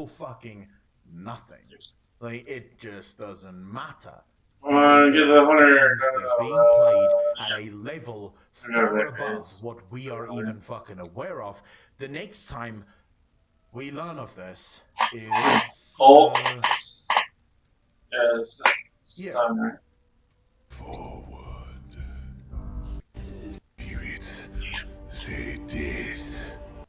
fucking nothing. Like, it just doesn't matter. Get the hunter. That's being played at a level far above what we are even fucking aware of. The next time we learn of this is Summer. Forward. Spirits say this.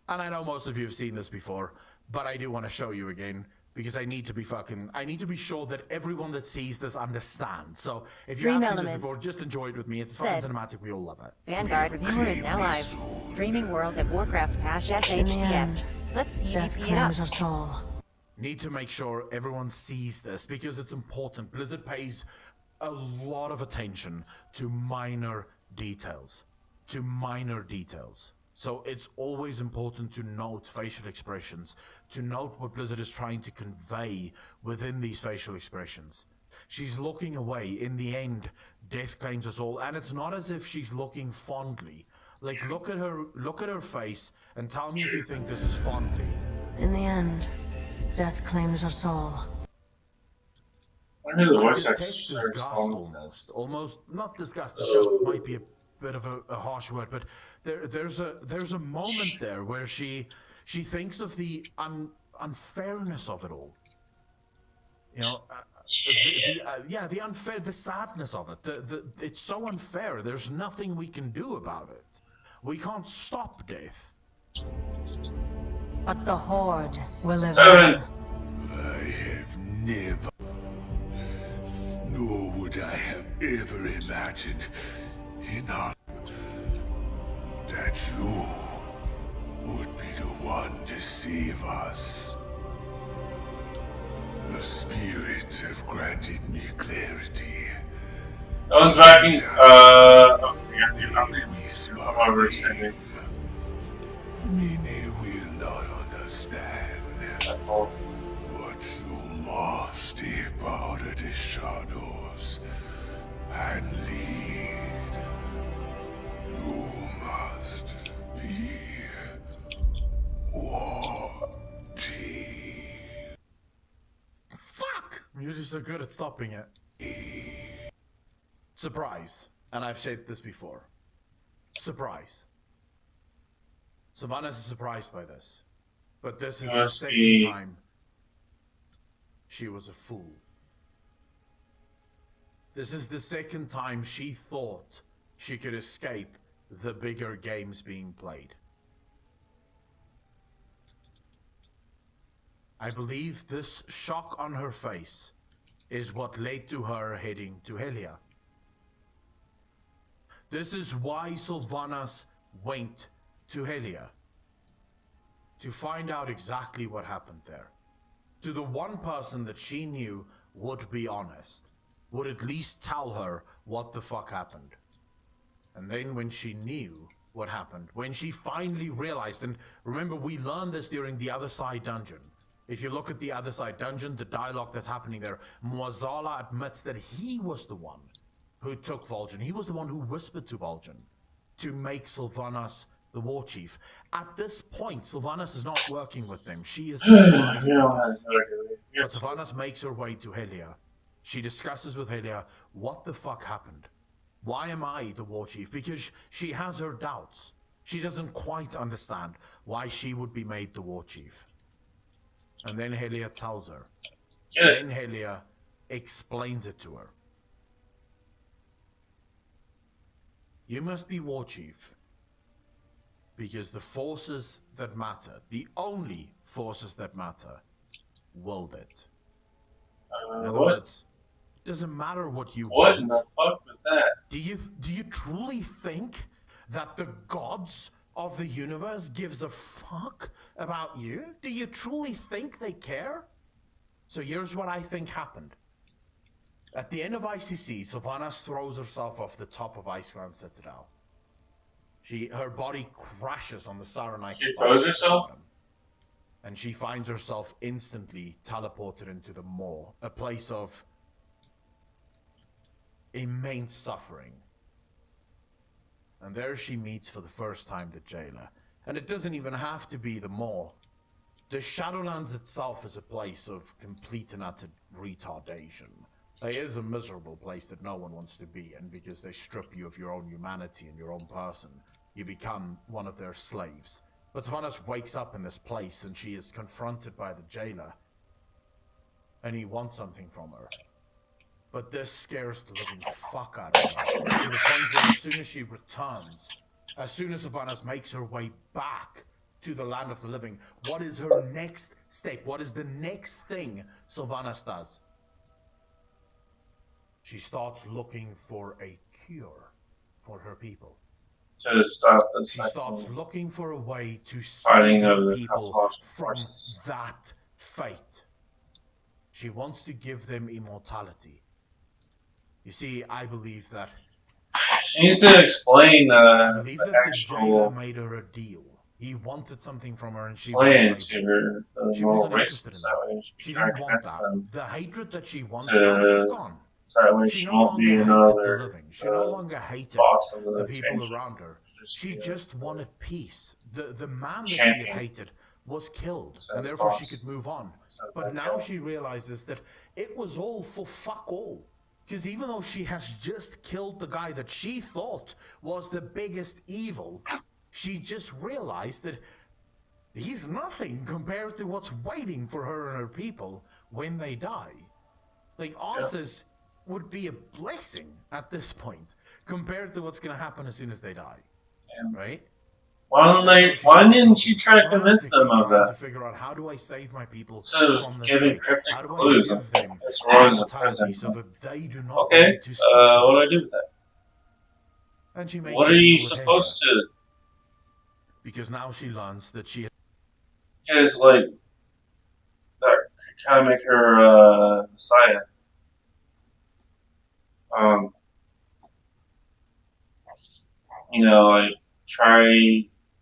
And I know most of you have seen this before, but I do want to show you again. Because I need to be sure that everyone that sees this understands. So if you have seen this before, just enjoy it with me. It's fucking cinematic. We all love it. Vanguard Reviewer is now live. Streaming World of Warcraft Pash SHTF. Let's PvP it up. Need to make sure everyone sees this because it's important. Blizzard pays a lot of attention to minor details. So it's always important to note facial expressions, to note what Blizzard is trying to convey within these facial expressions. She's looking away. In the end, death claims us all, and it's not as if she's looking fondly. Like, look at her face, and tell me if you think this is fondly. In the end, death claims us all. I knew the voice Disgust almost not disgust. Disgust might be a bit of a harsh word, but there's a moment there where she thinks of the unfairness of it all. You know, the unfair, the sadness of it. It's so unfair. There's nothing we can do about it. We can't stop death. But the Horde will live on. I have never, nor would I have ever imagined enough that you would be the one to save us. The spirits have granted me clarity. No one's backing. I'm resending. Many will not understand, but you must step out of the shadows and lead. You must be watching. Fuck! You're just so good at stopping it. Surprise. And I've said this before. Surprise. Sylvanas is surprised by this. But this is the second time she was a fool. This is the second time she thought she could escape the bigger games being played. I believe this shock on her face is what led to her heading to Helya. This is why Sylvanas went to Helya. To find out exactly what happened there. To the one person that she knew would be honest. Would at least tell her what the fuck happened. And then when she knew what happened, when she finally realized, and remember we learned this during the Other Side dungeon. If you look at the Other Side dungeon, the dialogue that's happening there, Muazzala admits that he was the one who took Vol'jin. He was the one who whispered to Vol'jin to make Sylvanas the war chief. At this point, Sylvanas is not working with them. She is surprised by this. But Sylvanas makes her way to Helya. She discusses with Helya what the fuck happened. Why am I the war chief? Because she has her doubts. She doesn't quite understand why she would be made the war chief. And then Helya tells her. Then Helya explains it to her. You must be war chief. Because the forces that matter, the only forces that matter, willed it. In other words, it doesn't matter what you want. What in the fuck was that? Do you truly think that the gods of the universe gives a fuck about you? Do you truly think they care? So here's what I think happened. At the end of ICC, Sylvanas throws herself off the top of Icecrown Citadel. Her body crashes on the Saronite. She throws herself? And she finds herself instantly teleported into the Maw, a place of immense suffering. And there she meets for the first time the jailer. And it doesn't even have to be the Maw. The Shadowlands itself is a place of complete and utter retardation. It is a miserable place that no one wants to be in because they strip you of your own humanity and your own person. You become one of their slaves. But Sylvanas wakes up in this place and she is confronted by the jailer. And he wants something from her. But this scares the living fuck out of her. To the point where as soon as she returns, as soon as Sylvanas makes her way back to the land of the living, what is her next step? What is the next thing Sylvanas does? She starts looking for a cure for her people. To stop the She starts looking for a way to fighting save of her the people cosmological from forces. that fate. She wants to give them immortality. You see, I believe that She needs to explain I believe the that the jailer actual made her a deal. He wanted something from her and she plan wouldn't to play her, the She moral wasn't interested in races. that. That way She try to didn't want convince that. them. The hatred that she once to- felt was gone. So that way She she no won't be longer hated the another living. She no longer hated boss of the the people expansion. around her. She be a- just wanted peace. The man that she champion. had hated was killed, Instead and of therefore she boss. could move on. Instead of But bad now guy. she realizes that it was all for fuck all. Because even though she has just killed the guy that she thought was the biggest evil, she just realized that he's nothing compared to what's waiting for her and her people when they die. Like, Arthur's would be a blessing at this point compared to what's going to happen as soon as they die. Damn. Right? Why didn't she try to convince them of trying to that? figure out, how do I save my people Instead of from this giving fate? cryptic How do I clues, give them this Roy is a immortality present. so that they do not Okay, need to suffer what do I this? do with that? And she makes What a are you deal with supposed Helia, to? because now she learns that she Because like that could kind of make her Messiah. You know, like try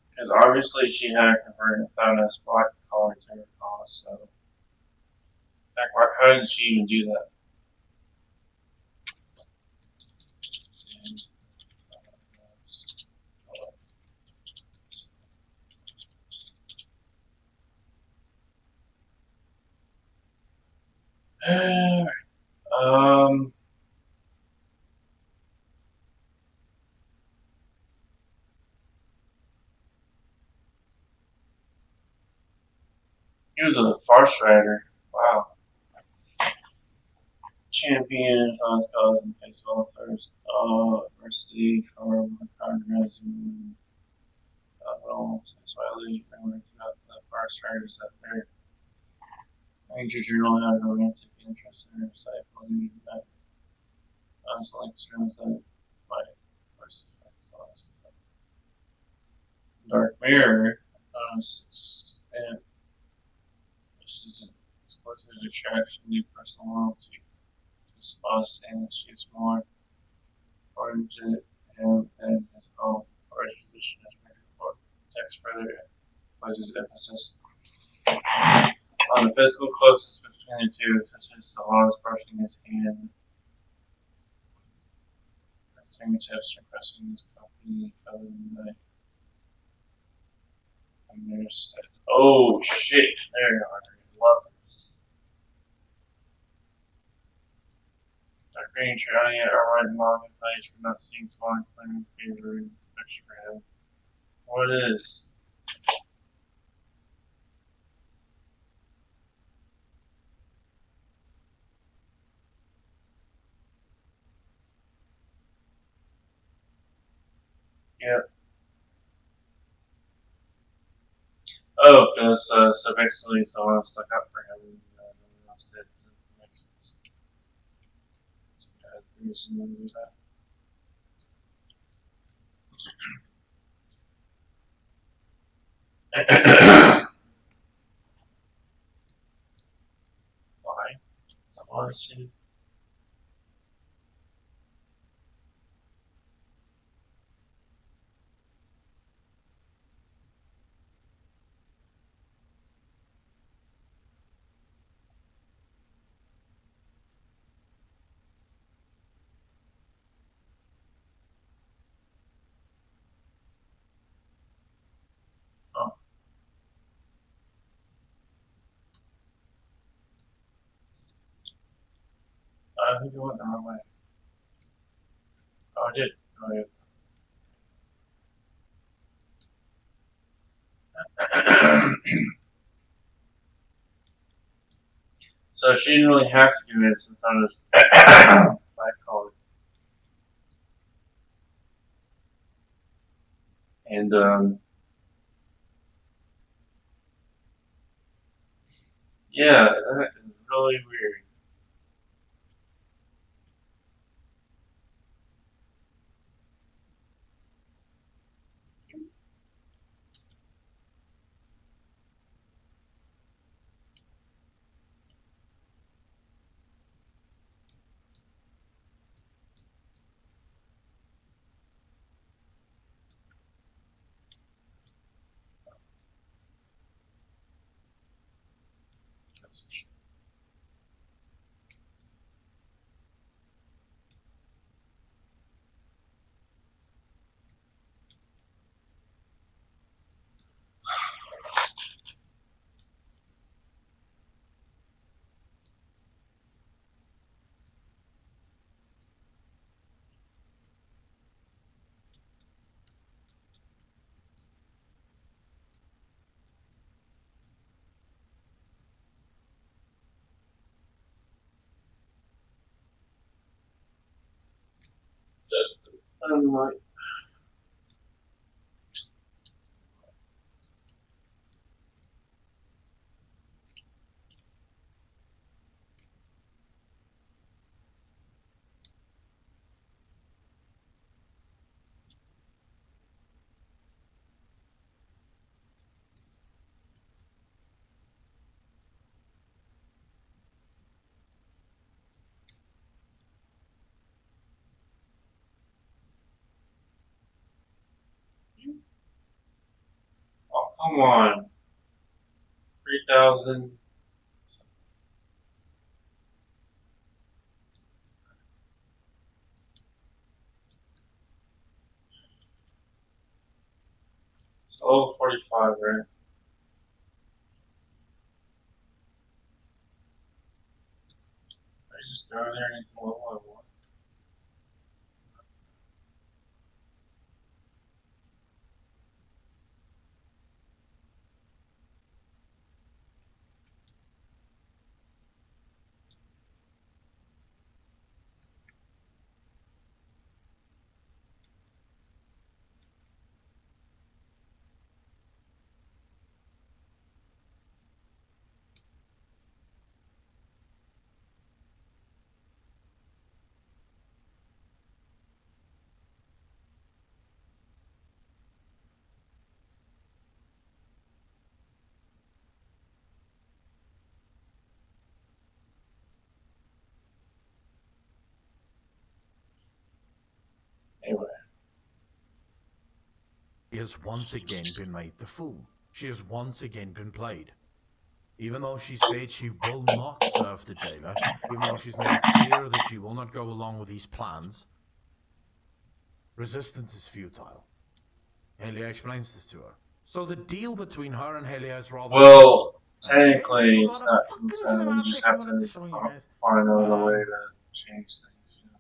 because obviously she had converted Thanos black collar to her cause. So, heck, how did she even do that? um. He was a farce writer. Wow. Champions on his cause and face all first. Adversity from recognizing relevance as widely remembered throughout the farce writers that their major journal had a romantic interest in her site, believing that I was like terms that my first lost. Dark Mirror, and this is an explicit attraction to personal loyalty. Just spouse saying that she is more important to him than his own or his position as married or text further places emphasis on the physical closeness between the two, such as Sylvanas brushing his hand with her fingertips or pressing his company covered in the night. And there's that. Oh shit, there you are. I love this. Dark Ranger, oh yeah, alright, long advice for not seeing Swan's thing in favor and affection for him. What is? Yep. Oh, because so basically someone stuck up for him and no one else did. That makes sense. So, the reason to do that. Why? Someone should. I think I went the wrong way. Oh, I did. Oh, yeah. So she didn't really have to convince in front of this black collar. And yeah, that is really weird. That's like, oh, come on. 3,000. It's level 45, right? I just go there and it's level I want. Anyway. She has once again been made the fool. She has once again been played. Even though she said she will not serve the jailer, even though she's made it clear that she will not go along with these plans, resistance is futile. Helia explains this to her. So the deal between her and Helia is rather... Well, technically, it's not futile. You just have to find another way to change things. You know?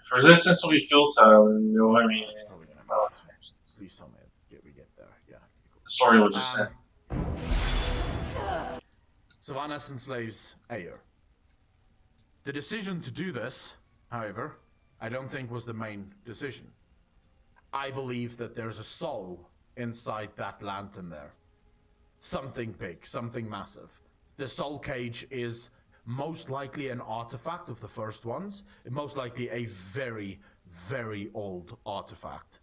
If resistance will be futile, then you know what I mean. Please tell me we get there. Yeah. The story will just end. Sylvanas enslaves Ayer. The decision to do this, however, I don't think was the main decision. I believe that there's a soul inside that lantern there. Something big, something massive. The soul cage is most likely an artifact of the first ones, and most likely a very, very old artifact.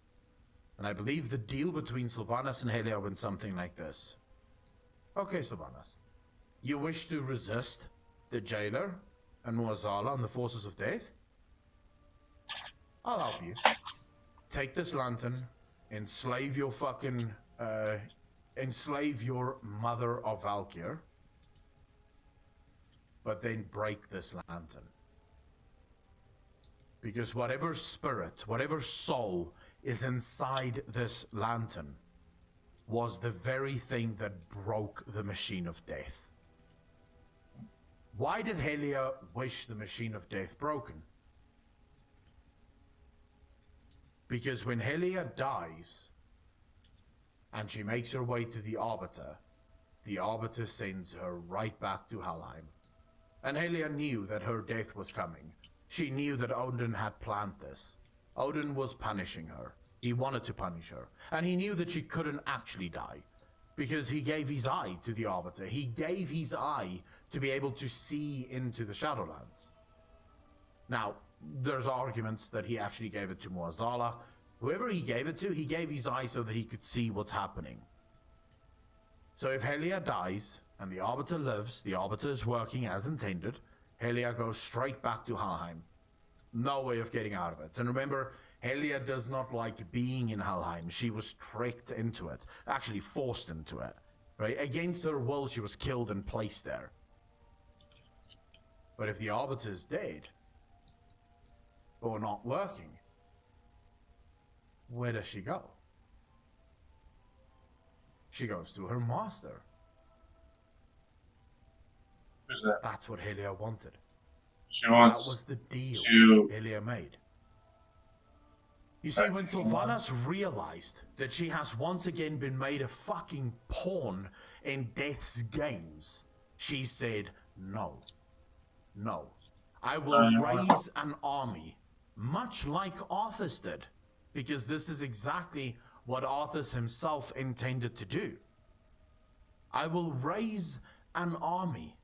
And I believe the deal between Sylvanas and Helia went something like this. Okay, Sylvanas. You wish to resist the jailer and Muazala and the forces of death? I'll help you. Take this lantern, enslave your fucking, enslave your mother of Valkyr, but then break this lantern. Because whatever spirit, whatever soul is inside this lantern was the very thing that broke the machine of death. Why did Helia wish the machine of death broken? Because when Helia dies, and she makes her way to the Arbiter sends her right back to Helheim. And Helia knew that her death was coming. She knew that Odin had planned this. Odin was punishing her. He wanted to punish her. And he knew that she couldn't actually die. Because he gave his eye to the Arbiter. He gave his eye to be able to see into the Shadowlands. Now, there's arguments that he actually gave it to Muazala. Whoever he gave it to, he gave his eye so that he could see what's happening. So if Helia dies, and the Arbiter lives, the Arbiter is working as intended, Helia goes straight back to Helheim. No way of getting out of it. And remember, Helia does not like being in Helheim. She was tricked into it. Actually forced into it. Right? Against her will, she was killed and placed there. But if the Arbiter is dead, or not working, where does she go? She goes to her master. Who's that? That's what Helia wanted. She That wants was the deal to- Helia made. You see, when Sylvanas realized that she has once again been made a fucking pawn in Death's games, she said, no. No. I will raise an army, much like Arthas did, because this is exactly what Arthas himself intended to do. I will raise an army,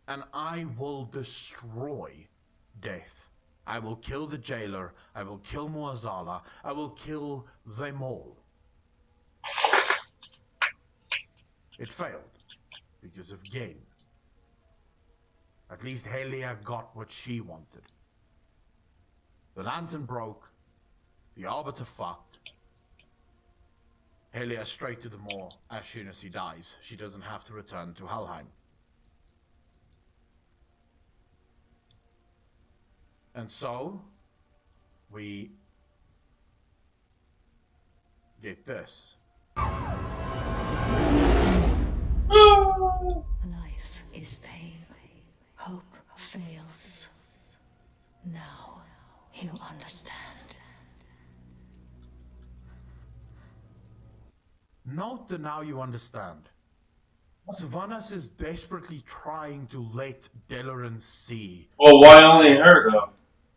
and I will destroy Death. I will kill the jailer, I will kill Muazala, I will kill them all. It failed, because of gain. At least Helia got what she wanted. The lantern broke, the Arbiter fucked. Helia straight to the Maw as soon as he dies. She doesn't have to return to Helheim. And so, we get this. Life is pain. Hope fails. Now you understand. Note that now you understand. Sylvanas is desperately trying to let Delaran see. Well, why only her though?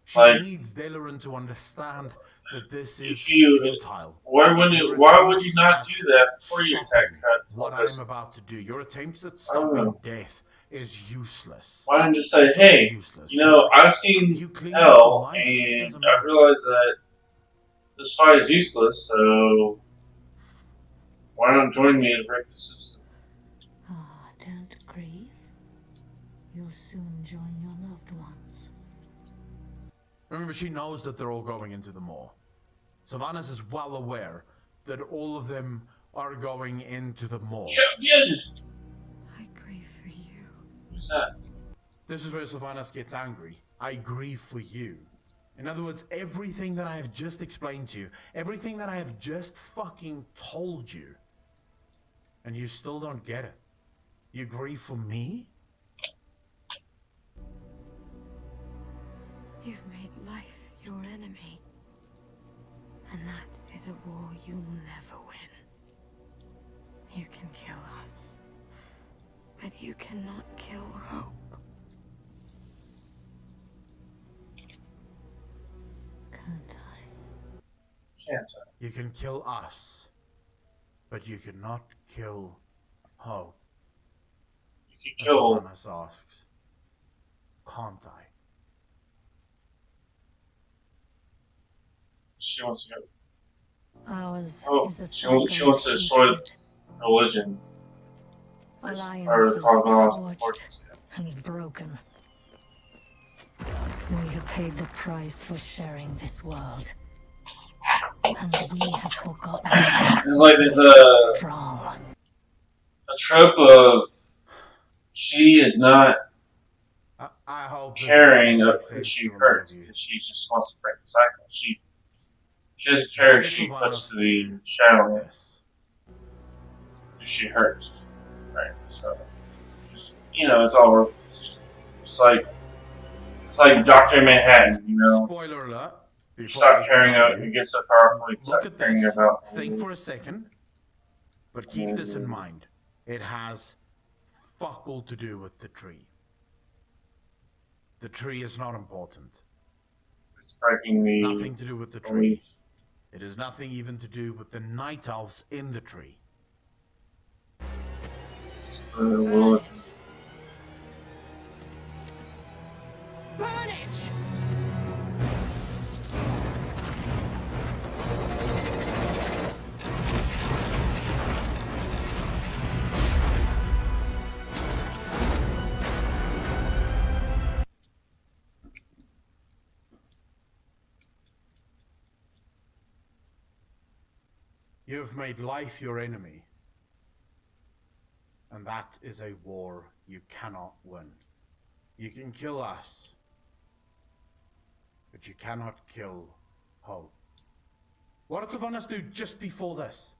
She Like- needs Delaran to understand that this is If you- futile. Why would you not do that before you attack Cut? What I'm about to do, your attempts at stopping death is useless. Why don't you just say, hey, Useless. you know, I've seen You cling hell, to life, it and doesn't I matter. realize that this fight is useless, so why not join me and break the system? Ah, don't grieve. You'll soon join your loved ones. Remember, she knows that they're all going into the Maw. Sylvanas is well aware that all of them are going into the Maw. Shut again! I grieve for you. Who's that? This is where Sylvanas gets angry. I grieve for you. In other words, everything that I have just explained to you, everything that I have just fucking told you, and you still don't get it. You grieve for me? You've made life your enemy. And that is a war you'll never win. You can kill us. But you cannot kill hope. Can't I? Can't I? You can kill us, but you cannot kill hope. You can kill. Sylvanas asks, can't I? She wants to go. Ours Oh, is a she wants to cycle of destroy hatred. religion. Or the Alliances Cosmonauts forged forces. and broken. We have paid the price for sharing this world. And we have forgotten It's like there's a strong. trope of she is not I hope this caring of makes who sense she to hurts you. because she just wants to break the cycle. She doesn't care if she puts to the Shadowlands Yes. who she hurts. Right, so just, you know, it's all worthless. It's like Dr. Manhattan, you know? Spoiler alert. You Before stop I caring tell about, you get so powerful, you stop look at caring this. about. Think for a second. But keep this in mind. It has fuck all to do with the tree. The tree is not important. It's breaking the Nothing to do with the tree. belief. It has nothing even to do with the night elves in the tree. It's the will. Burn it! You have made life your enemy. And that is a war you cannot win. You can kill us, but you cannot kill Hope. What did Sylvanas do just before this?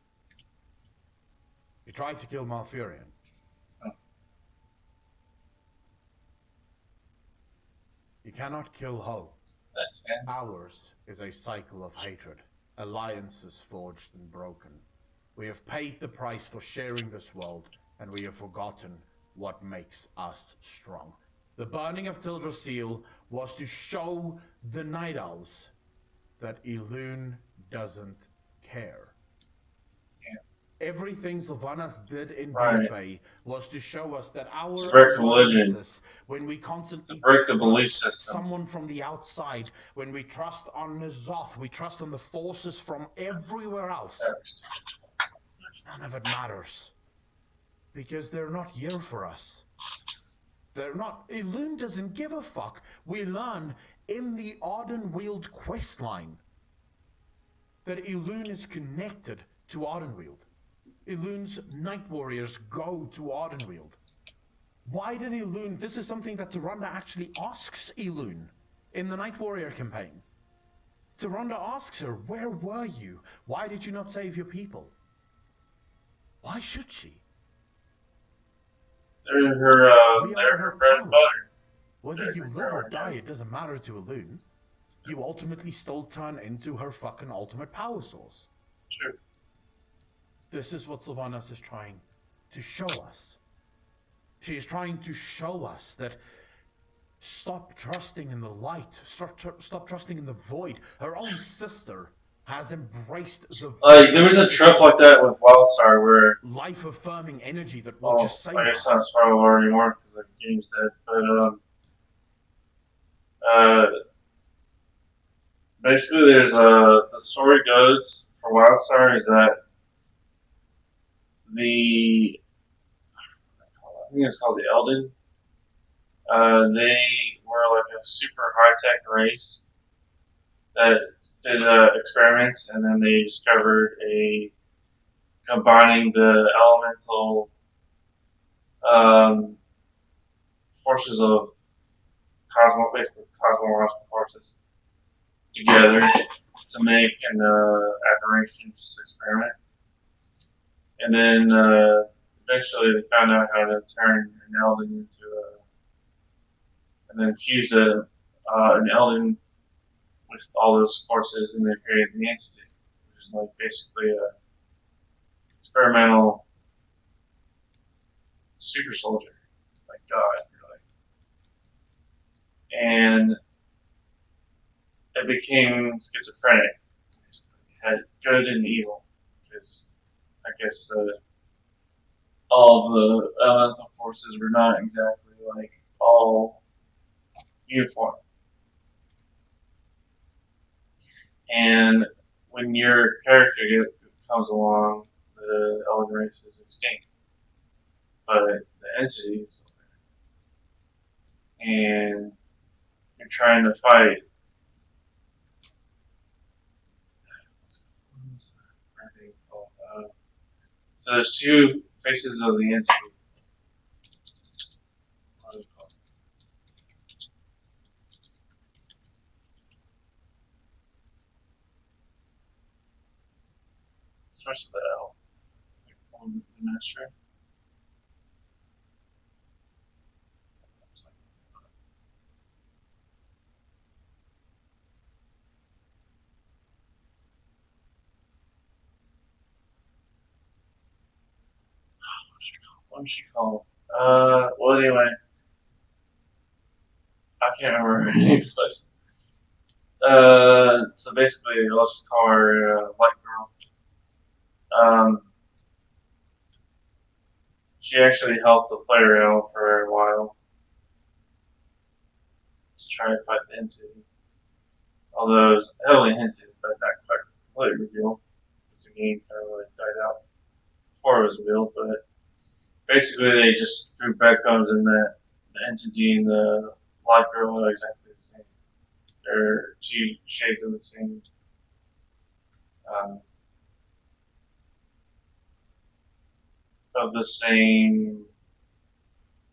He tried to kill Malfurion. You cannot kill Hope. That's it. Ours is a cycle of hatred. Alliances forged and broken. We have paid the price for sharing this world, and we have forgotten what makes us strong. The burning of Tildrassil was to show the Night Owls that Elune doesn't care. Everything Sylvanas did in Right. Buffet was to show us that our To break the religion. alliances, when we constantly To break the belief trust system. someone from the outside, when we trust on N'Zoth, we trust on the forces from everywhere else, none of it matters. Because they're not here for us. They're not. Elune doesn't give a fuck. We learn in the Ardenweald questline that Elune is connected to Ardenweald. Elune's Night Warriors go to Ardenweald. Why did Elune... This is something that Tyrande actually asks Elune in the Night Warrior campaign. Tyrande asks her, where were you? Why did you not save your people? Why should she? They're We they're are her her bread and power. butter. Whether you live or die, it doesn't matter to Elune. You ultimately still turn into her fucking ultimate power source. True. This is what Sylvanas is trying to show us. She is trying to show us that stop trusting in the light, stop trusting in the void. Her own sister has embraced the void. Like there was a trope like that with Wildstar where life-affirming energy that will just save I guess us. not spoiler anymore because the game's dead. But basically, there's the story goes for Wildstar is that I think it's called the Elden. They were like a super high-tech race that did experiments, and then they discovered combining the elemental forces of basically cosmological forces together to make an aberration just experiment. And then eventually they found out how to turn an Elden into and then fuse an Elden with all those forces, and they created the entity, which is like basically a experimental super soldier, like God, really. And it became schizophrenic. It had good and evil, because I guess all the elemental forces were not exactly like all uniform. And when your character comes along, the Elden race is extinct, but the entity is still there. And you're trying to fight. So there's two faces of the entity. What is it called? Starts with the L. Like the master. What's she called? Well, anyway, I can't remember her name. So basically, let's just call her White Girl. She actually helped the player out for a while to try to fight the entity. Although it was heavily hinted, but not quite completely revealed, because the game kind of like died out before it was revealed. But basically, they just threw breadcrumbs in that the entity and the White Girl are exactly the same. They're two shades of the same. Of the same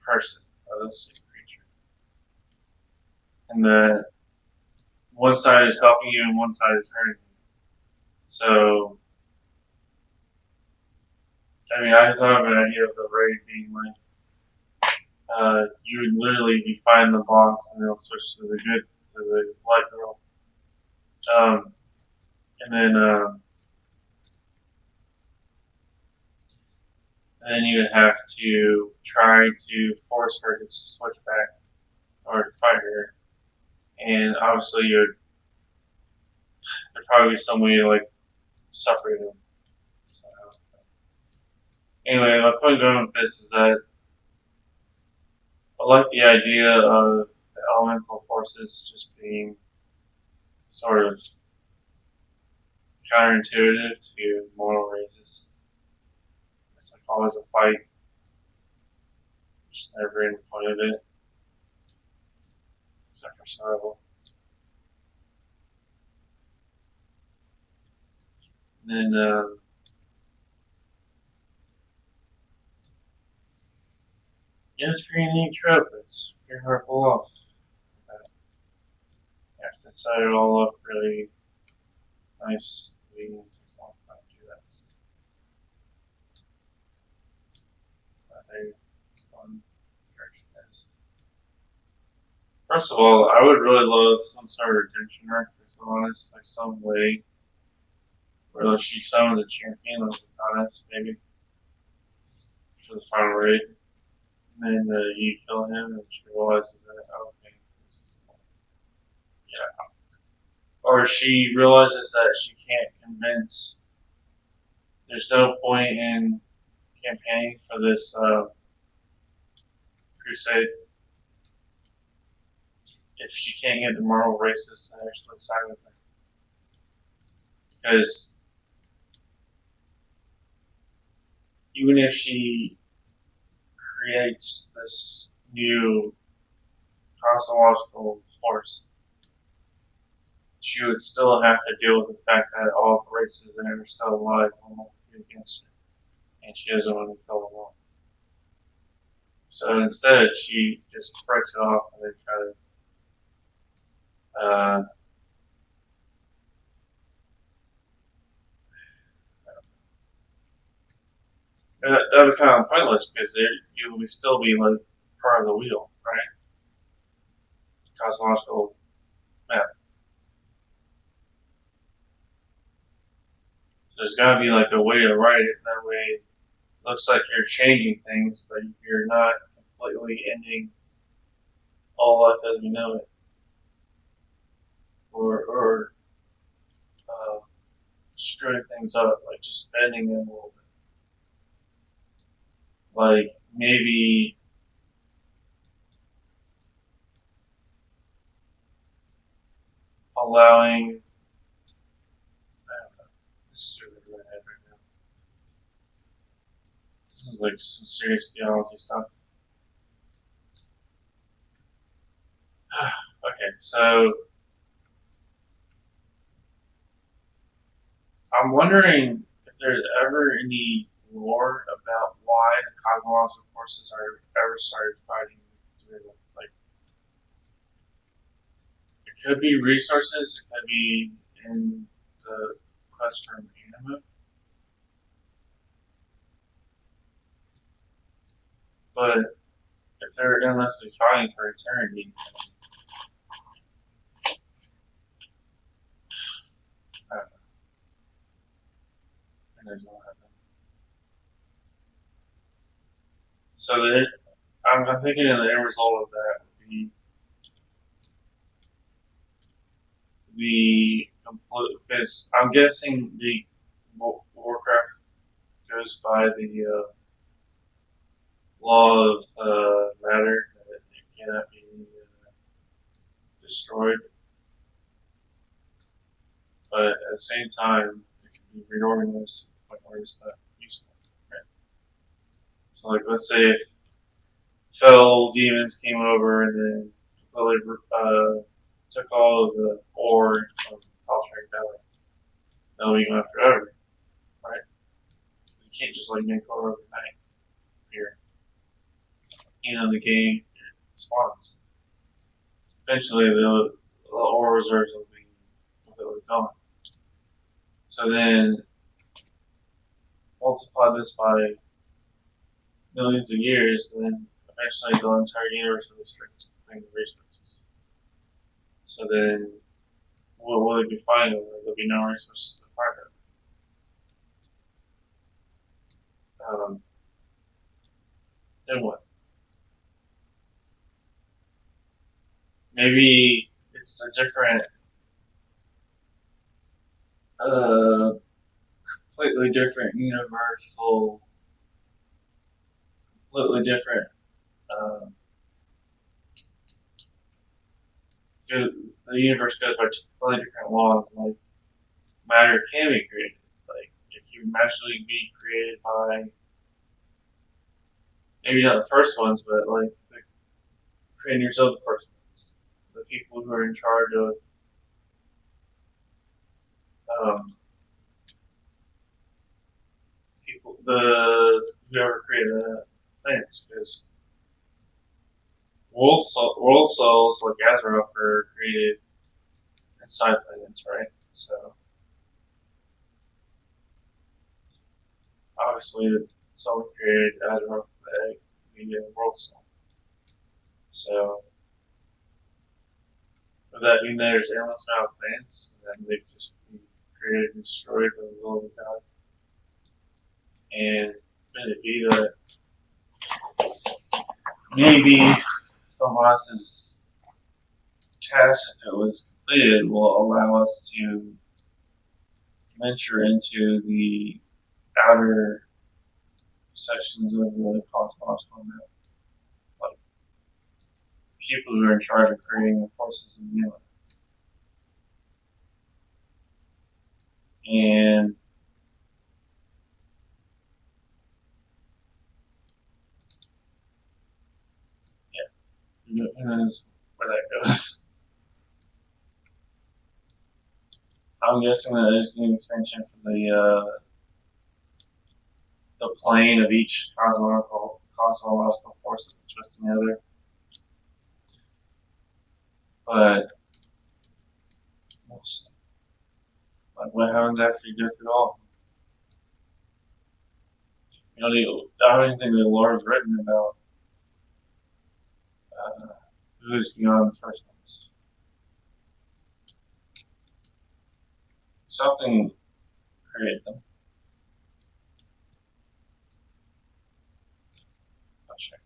person, of the same creature. And the one side is helping you and one side is hurting you. So, I mean, I thought of an idea of the raid being like, you would literally be fighting the boss and it'll switch to the Light Girl. And then you would have to try to force her to switch back or to fight her. And obviously there'd probably be some way to like separate them. So, anyway, my point going with this is that I like the idea of the elemental forces just being sort of counterintuitive to mortal races. It's like always a fight. Just never in the point of it. Except for survival. And then, yeah, it's a pretty neat trope. It's pretty hard to pull off. You have to set it all up really nice. It takes a long time to do that. So. It's fun. First of all, I would really love some sort of redemption arc, to be honest, like some way where she summons a champion like Thanos, maybe, for the final raid. And then you kill him and she realizes that, oh, okay, this is yeah. Or she realizes that she can't convince, there's no point in campaigning for this crusade if she can't get the Marvel races to actually side with her. Because even if she creates this new cosmological force, she would still have to deal with the fact that all the races that are still alive will be against her. And she doesn't want to kill them all. So instead, she just breaks it off and they try to that would kind of pointless because you would still be like part of the wheel, right? Cosmological map. So there's got to be like a way to write it. That way, it looks like you're changing things, but you're not completely ending all life as we know it, or screwing things up, like just bending them a little bit. Like maybe allowing, I don't know, this is really in my head right now. This is like some serious theology stuff. Okay, so I'm wondering if there's ever any lore about why the cosmological forces are ever started fighting together. Like, it could be resources, it could be in the quest for Anima. But if they're endlessly fighting for eternity, I don't know. And there's no heaven. So I'm thinking the end result of that would be the complete. Because I'm guessing the Warcraft goes by the law of matter that it cannot be destroyed, but at the same time it can be reorganized to the point where it's not useful. Right? So, like, let's say if fell demons came over and then completely took all of the ore from Palstring Valley, they'll be gone forever, right? You can't just like make ore overnight here. You know, the game spawns. Eventually, the ore reserves will be completely gone. So then, multiply this by millions of years, and then eventually the entire universe will be stripped between the resources. So then, what will they be finding? There'll be no resources to find it. Then what? Maybe it's a different, completely different universal, completely different. The universe goes by completely different laws. Like matter can be created. Like it can magically be created by maybe not the first ones, but like the creators of the first ones, the people who are in charge of people, whoever created the planets, because world souls like Azeroth are created inside planets, right? So obviously someone created Azeroth, the world soul. So would that mean there's endless amount of planets and they just be created and destroyed by the will of God? And could it be that maybe Sylvanas' task, if it was completed, will allow us to venture into the outer sections of the cosmological map, like people who are in charge of creating the forces in the universe. And yeah, who knows where that goes. I'm guessing that there's an expansion for the plane of each cosmological force that is twisting the other. But we'll see. Like what happens after you go through all of them? I don't even think the lore is written about who is beyond the first ones. Something created them. I'll check.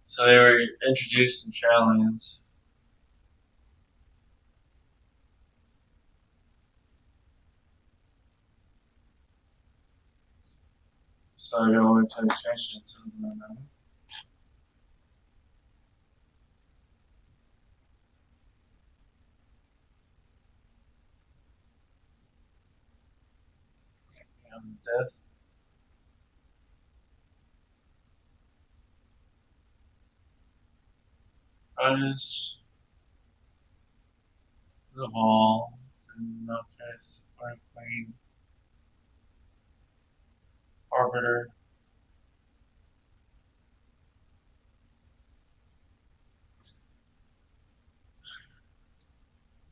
So they were introduced in Shadowlands. So I go into expansion into them now. Death. Bonus. The ball. Noctis. Queen. Arbiter.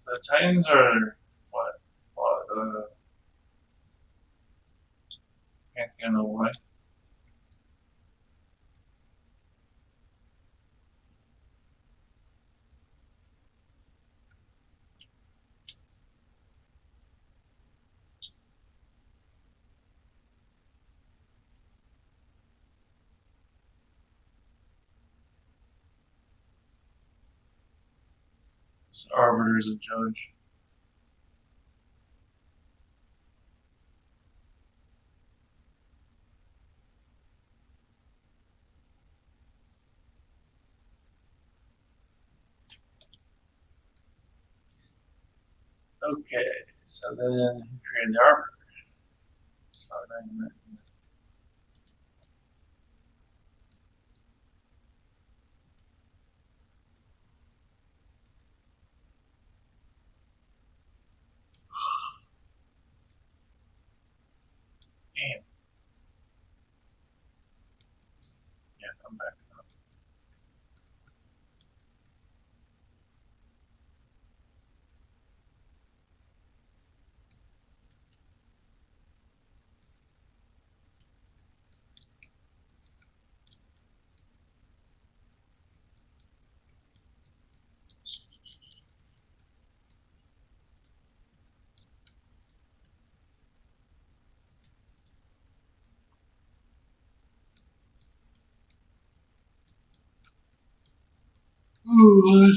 So the Titans are what? Can't get away. This arbiter is a judge. Okay, so then he created the arbiter. So then, damn. Yeah, I'm back up. What?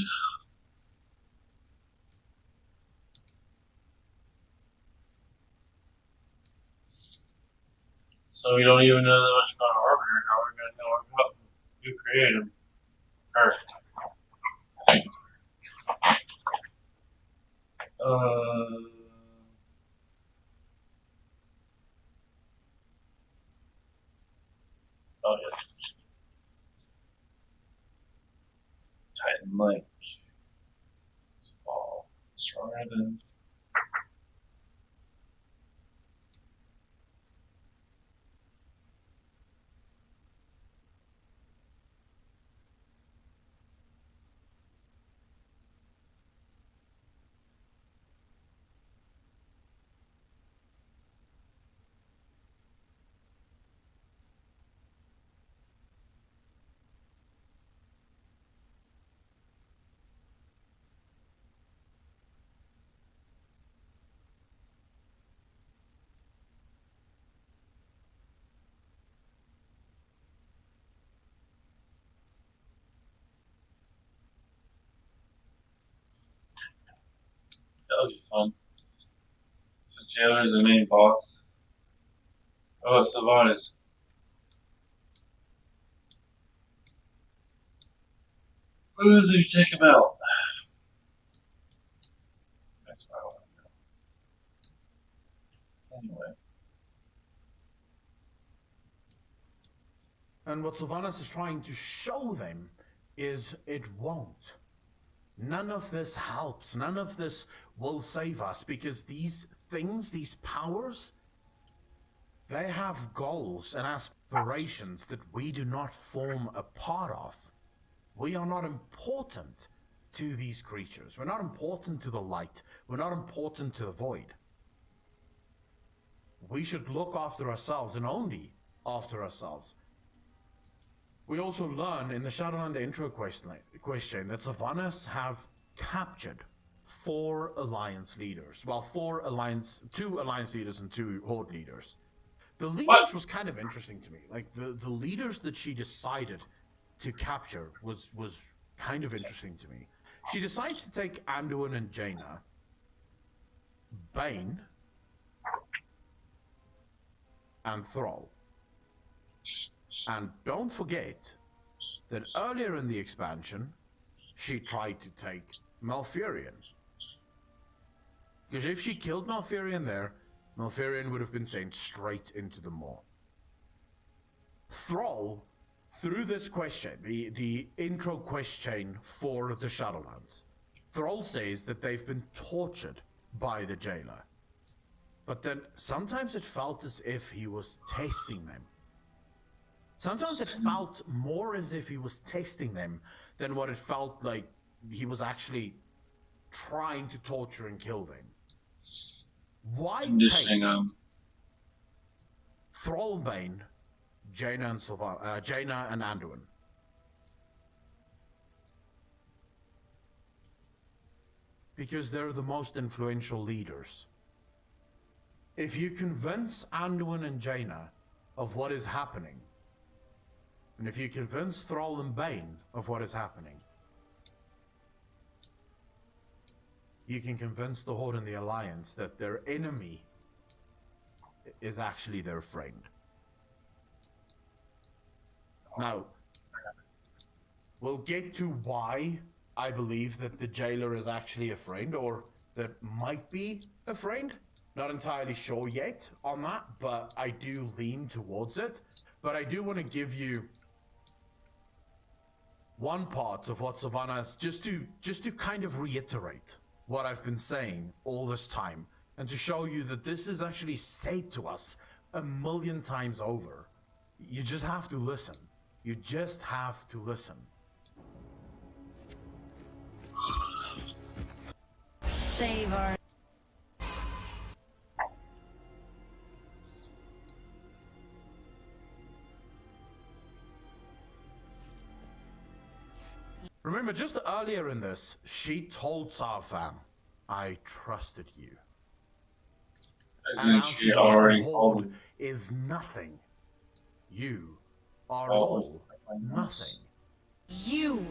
So we don't even know that much about Arbiter. How are we going to know about who created him? Or, oh yeah. Titan Link. It's all stronger than. That'll be fun. So Jailer is the main boss. Oh, Sylvanas. Who does he take him out? That's what I want to know. Anyway. And what Sylvanas is trying to show them is it won't. None of this helps. None of this will save us because these things, these powers, they have goals and aspirations that we do not form a part of. We are not important to these creatures. We're not important to the light. We're not important to the void. We should look after ourselves and only after ourselves. We also learn in the Shadowlander intro question that Sylvanas have captured 4 alliance leaders. Well, 2 alliance leaders and 2 horde leaders. The leaders was kind of interesting to me. Like the leaders that she decided to capture was kind of interesting to me. She decides to take Anduin and Jaina, Bane, and Thrall. And don't forget that earlier in the expansion, she tried to take Malfurion. Because if she killed Malfurion there, Malfurion would have been sent straight into the maw. Thrall, through this quest chain, the intro quest chain for the Shadowlands, Thrall says that they've been tortured by the jailer. But then sometimes it felt as if he was testing them. Sometimes it felt more as if he was testing them than what it felt like he was actually trying to torture and kill them. Why Conditioning take them. Thrallbane, Jaina and Anduin? Because they're the most influential leaders. If you convince Anduin and Jaina of what is happening, and if you convince Thrall and Bane of what is happening, you can convince the Horde and the Alliance that their enemy is actually their friend. Now, we'll get to why I believe that the jailer is actually a friend, or that might be a friend. Not entirely sure yet on that, but I do lean towards it. But I do want to give you one part of what Sylvanas, just to kind of reiterate what I've been saying all this time, and to show you that this is actually said to us 1,000,000 times over. You just have to listen. You just have to listen. Savor. Remember, just earlier in this, she told Sarfam, I trusted you. Isn't she already the told Horde me? is nothing. You are Oh, all my nothing. You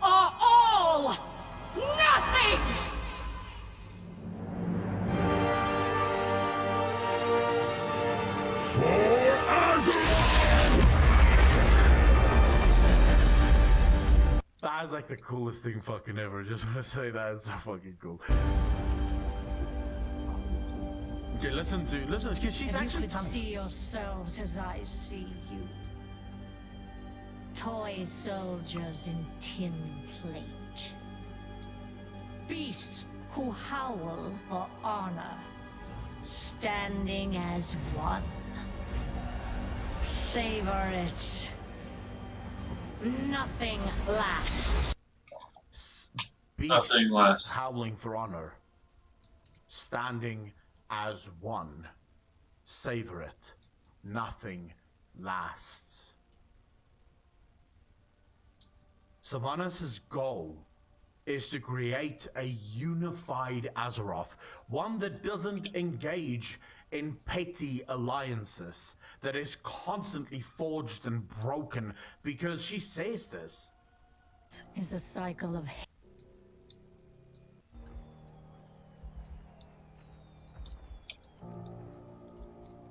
are all nothing! That is like the coolest thing fucking ever. Just want to say that is so fucking cool. Okay, listen, because she's And actually you could telling see us. yourselves as I see you. Toy soldiers in tin plate. Beasts who howl for honor. Standing as one. Savor it. Nothing lasts. Beasts Nothing less. howling for honor. Standing as one. Savor it. Nothing lasts. Sylvanas' goal is to create a unified Azeroth, one that doesn't engage in petty alliances, that is constantly forged and broken, because she says this. Is a cycle of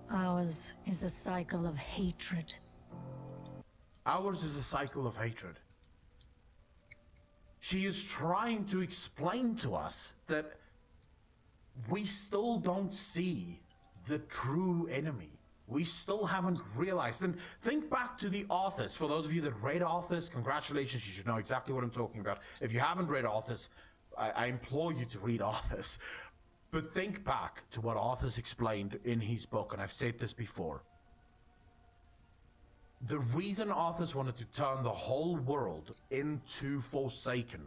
Ours is a cycle of hatred. Ours is a cycle of hatred. She is trying to explain to us that we still don't see the true enemy. We still haven't realized. And think back to the Arthas. For those of you that read Arthas, congratulations, you should know exactly what I'm talking about. If you haven't read Arthas, I implore you to read Arthas. But think back to what Arthas explained in his book, and I've said this before. The reason Arthas wanted to turn the whole world into Forsaken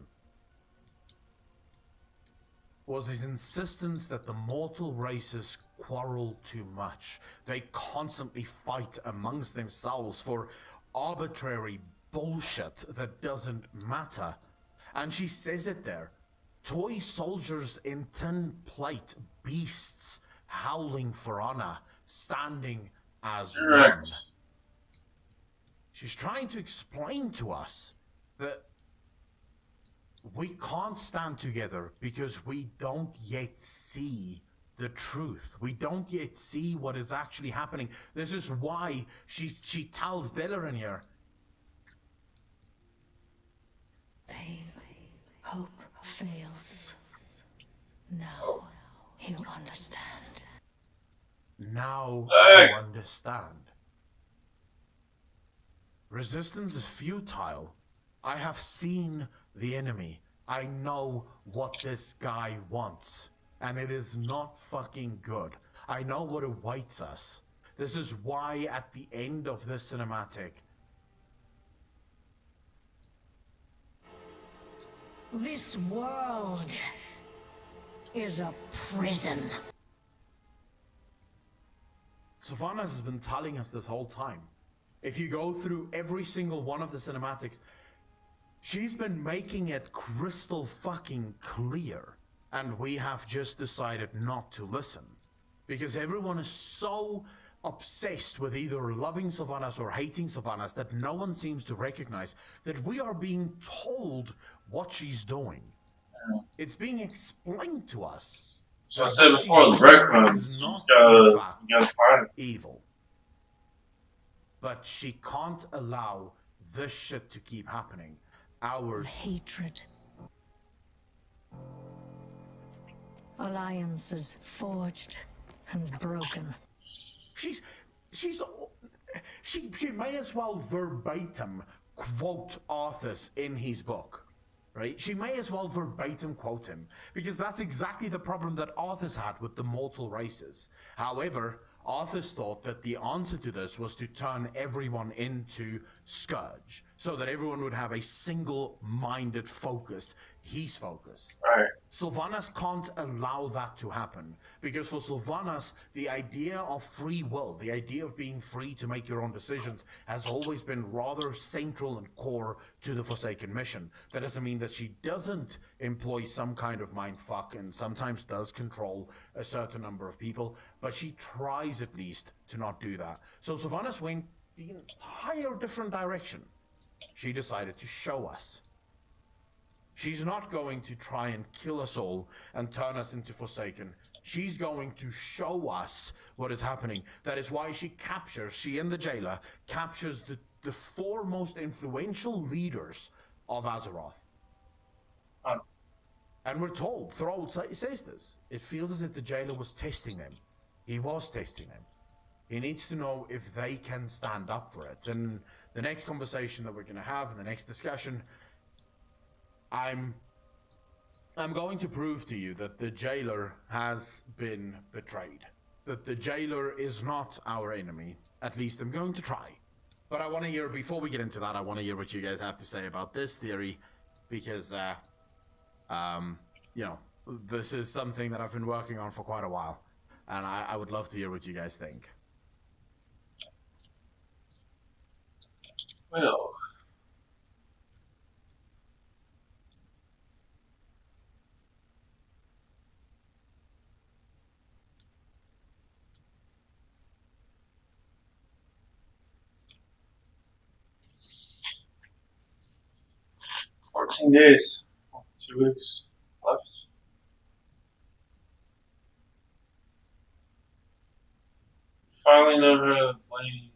was his insistence that the mortal races quarrel too much. They constantly fight amongst themselves for arbitrary bullshit that doesn't matter. And she says it there. Toy soldiers in tin plate, beasts howling for honor, standing as one. Correct. She's trying to explain to us that we can't stand together because we don't yet see the truth. We don't yet see what is actually happening. This is why she tells Delaran here. pain. Hope fails. Now you understand. Now Hey. you understand. Resistance is futile. I have seen the enemy. I know what this guy wants. And it is not fucking good. I know what awaits us. This is why at the end of this cinematic, This world is a prison. Sylvanas has been telling us this whole time. If you go through every single one of the cinematics, she's been making it crystal fucking clear. And we have just decided not to listen. Because everyone is so obsessed with either loving Sylvanas or hating Sylvanas that no one seems to recognize that we are being told what she's doing. It's being explained to us. So I said before, the breadcrumbs, you gotta find it. Evil. But she can't allow this shit to keep happening. Ours. Hatred. Alliances forged and broken. She may as well verbatim quote Arthas in his book, right? She may as well verbatim quote him, because that's exactly the problem that Arthas had with the mortal races. However, Arthas thought that the answer to this was to turn everyone into Scourge, so that everyone would have a single-minded focus, his focus. Right. Sylvanas can't allow that to happen, because for Sylvanas, the idea of free will, the idea of being free to make your own decisions, has always been rather central and core to the Forsaken mission. That doesn't mean that she doesn't employ some kind of mindfuck and sometimes does control a certain number of people, but she tries at least to not do that. So Sylvanas went the entire different direction. She decided to show us. She's not going to try and kill us all and turn us into Forsaken. She's going to show us what is happening. That is why she and the jailer captures the four most influential leaders of Azeroth. Oh. And we're told, Thrall says this, it feels as if the jailer was testing them. He was testing them. He needs to know if they can stand up for it. And the next conversation that we're going to have, and the next discussion, I'm going to prove to you that the jailer has been betrayed. That the jailer is not our enemy. At least I'm going to try. But I want to hear, before we get into that, I want to hear what you guys have to say about this theory. Because, you know, this is something that I've been working on for quite a while. And I would love to hear what you guys think. Well, 14 days, 2 weeks left. Finally know how to play.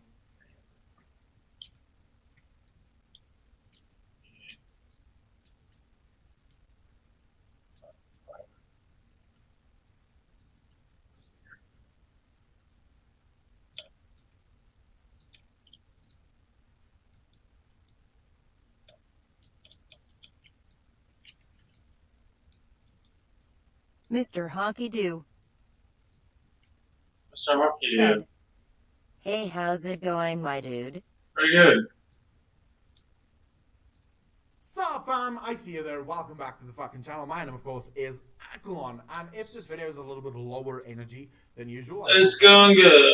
Mr. Honky Doo Mr. Rocky, said, "Hey, how's it going, my dude?" pretty good. Sup fam, I see you there. Welcome back to the fucking channel. My name of course is Akulon, and if this video is a little bit lower energy than usual, It's going good.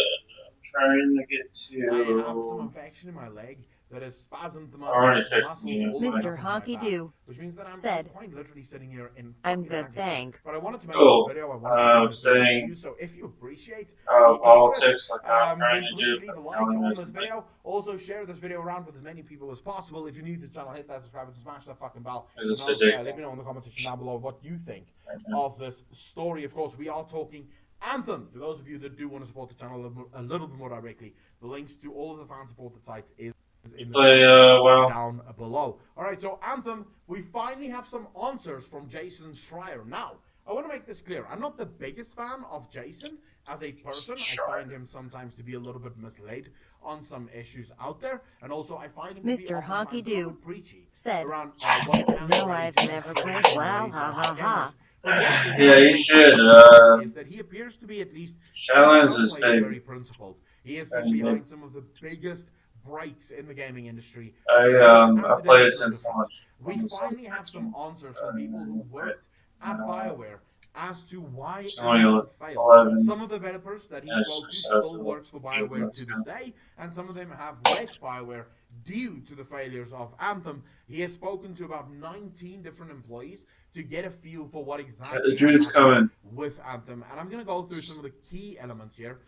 I'm trying to get I have some to. infection in my leg that has spasmed the Already muscles fixed you. all the way Mr. up into my Honky back, Doo which means that I'm said, quite literally sitting here in "I'm fucking good, agony. thanks." But I wanted to make Cool. this video. I wanted to bring this video to saying, you, so if you appreciate the politics like I'm then trying to please do. leave a like on this video. Also share this video around with as many people as possible. If you're new to the channel, hit that subscribe and smash that fucking bell. Is And it also, Jason? let me know in the comment section down below what you think Right now. of this story. Of course, we are talking Anthem. To those of you that do want to support the channel a little bit more directly, the links to all of the fan supported sites is in the Play, well. down below. Alright, so Anthem, we finally have some answers from Jason Schreier. Now, I want to make this clear. I'm not the biggest fan of Jason as a person. I find him sometimes to be a little bit misled on some issues out there. And also, I find him to Mr. be oftentimes Honky a Doo little bit preachy said, around what can "No, be I've done never for played gamers WoW, and ha ha ha." But what Yeah, you should. is that he appears to be at least Shadowlands in some is ways big. very principled. He has Very been big. behind some of the biggest breaks in the gaming industry. I played it since launch. We finally have some answers from people who worked at BioWare as to why Anthem failed. Some of the developers that he spoke to still works for BioWare to this day, and some of them have left BioWare due to the failures of Anthem. He has spoken to about 19 different employees to get a feel for what exactly happened with Anthem. And I'm going to go through some of the key elements here,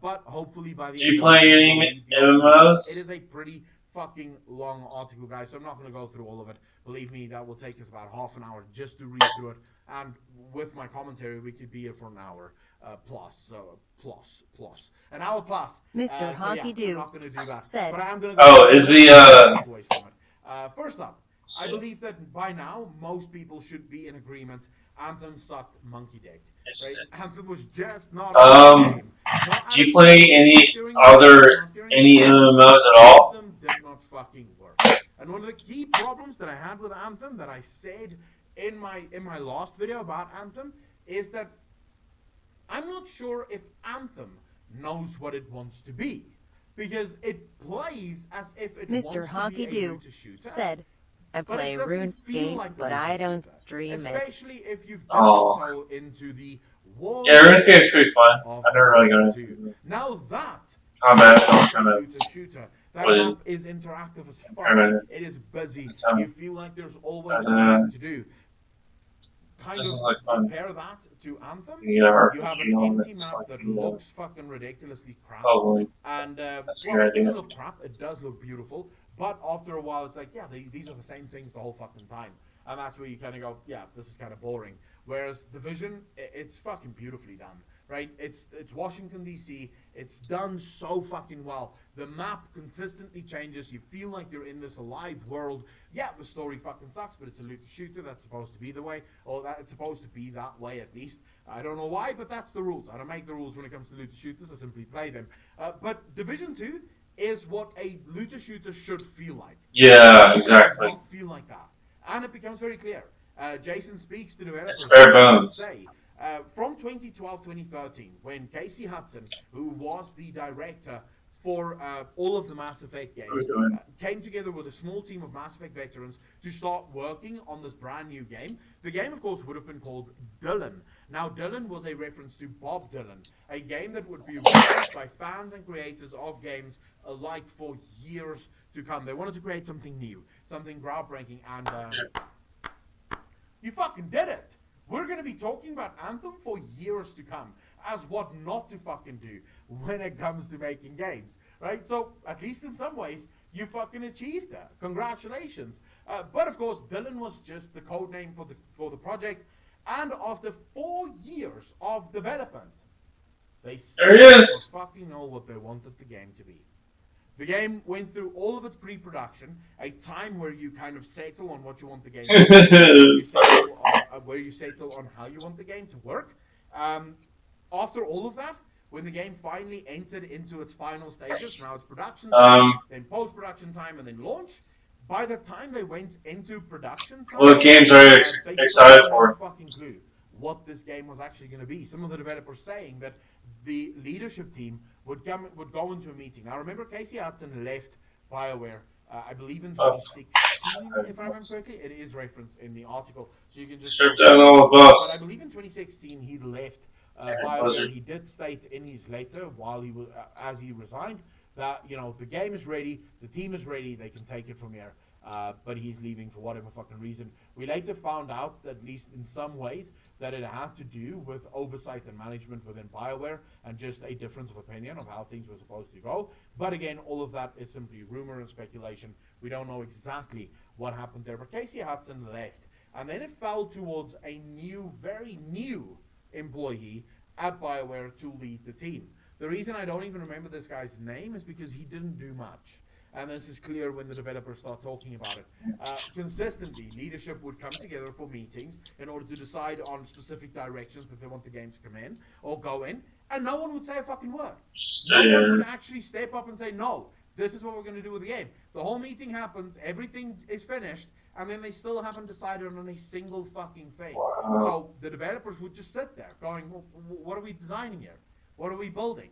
but hopefully by the end Do you play any MMOs? it is a pretty fucking long article, guys, so I'm not going to go through all of it. Believe me, that will take us about half an hour just to read through it, and with my commentary we could be here for an hour plus an hour plus. Mr. Honky Doo I'm not going to do that, said, but I'm going to Oh, is the takeaways from it. First up, I believe that by now most people should be in agreement. Anthem sucked monkey dick. Right? Anthem was just not a game. Do you play any MMOs at all? Anthem did not fucking work. And one of the key problems that I had with Anthem that I said in my last video about Anthem is that I'm not sure if Anthem knows what it wants to be, because it plays as if it Mr. wants Honky to be a Doo looter shooter. said, I play RuneScape, but I don't stream it. Especially if you've dipped your toe into the war. Yeah, RuneScape's pretty fun. I never really got into it. Now that Combat, kind of. shooter, that map is interactive as fuck. It is busy. You feel like there's always something to do. Kind of compare that to Anthem. You have an empty map that looks fucking ridiculously crap. And well, it doesn't look crap. It does look beautiful. But after a while, it's like, yeah, these are the same things the whole fucking time. And that's where you kind of go, yeah, this is kind of boring. Whereas Division, it's fucking beautifully done, right? It's Washington, D.C. It's done so fucking well. The map consistently changes. You feel like you're in this alive world. Yeah, the story fucking sucks, but it's a looter shooter. That's supposed to be the way. Or that it's supposed to be that way, at least. I don't know why, but that's the rules. I don't make the rules when it comes to looter shooters. I simply play them. But Division 2 is what a looter shooter should feel like. Yeah, exactly. It does not feel like that. And it becomes very clear. Jason speaks to developers. It's bare bones. Say, from 2012-2013, when Casey Hudson, who was the director for all of the Mass Effect games, came together with a small team of Mass Effect veterans to start working on this brand new game. The game, of course, would have been called Dylan. Now, Dylan was a reference to Bob Dylan, a game that would be referenced by fans and creators of games alike for years to come. They wanted to create something new, something groundbreaking, and you fucking did it! We're going to be talking about Anthem for years to come as what not to fucking do when it comes to making games, right? So, at least in some ways, you fucking achieved that. Congratulations. But of course, Dylan was just the code name for the project, and after 4 years of development, they still don't fucking know what they wanted the game to be. The game went through all of its pre-production, a time where you kind of settle on what you want the game to be, where you settle on how you want the game to work. After all of that, when the game finally entered into its final stages, now it's production time, then post-production time, and then launch. By the time they went into production time, what games are you excited for? Fucking clue what this game was actually going to be. Some of the developers saying that the leadership team would go into a meeting. Now, remember, Casey Hudson left BioWare, I believe in 2016, if I remember correctly. It is referenced in the article, so you can just strip down all the buffs. But I believe in 2016 he left BioWare. He did state in his letter while he was as he resigned that, you know, the game is ready, the team is ready, they can take it from here. But he's leaving for whatever fucking reason. We later found out, at least in some ways, that it had to do with oversight and management within BioWare and just a difference of opinion of how things were supposed to go. But again, all of that is simply rumor and speculation. We don't know exactly what happened there. But Casey Hudson left, and then it fell towards a new, very new employee at BioWare to lead the team. The reason I don't even remember this guy's name is because he didn't do much. And this is clear when the developers start talking about it. Consistently, leadership would come together for meetings in order to decide on specific directions that they want the game to come in or go in, and no one would say a fucking word. No one would actually step up and say, no, this is what we're going to do with the game. The whole meeting happens, everything is finished, and then they still haven't decided on a single fucking thing. Wow. So the developers would just sit there going, well, what are we designing here? What are we building?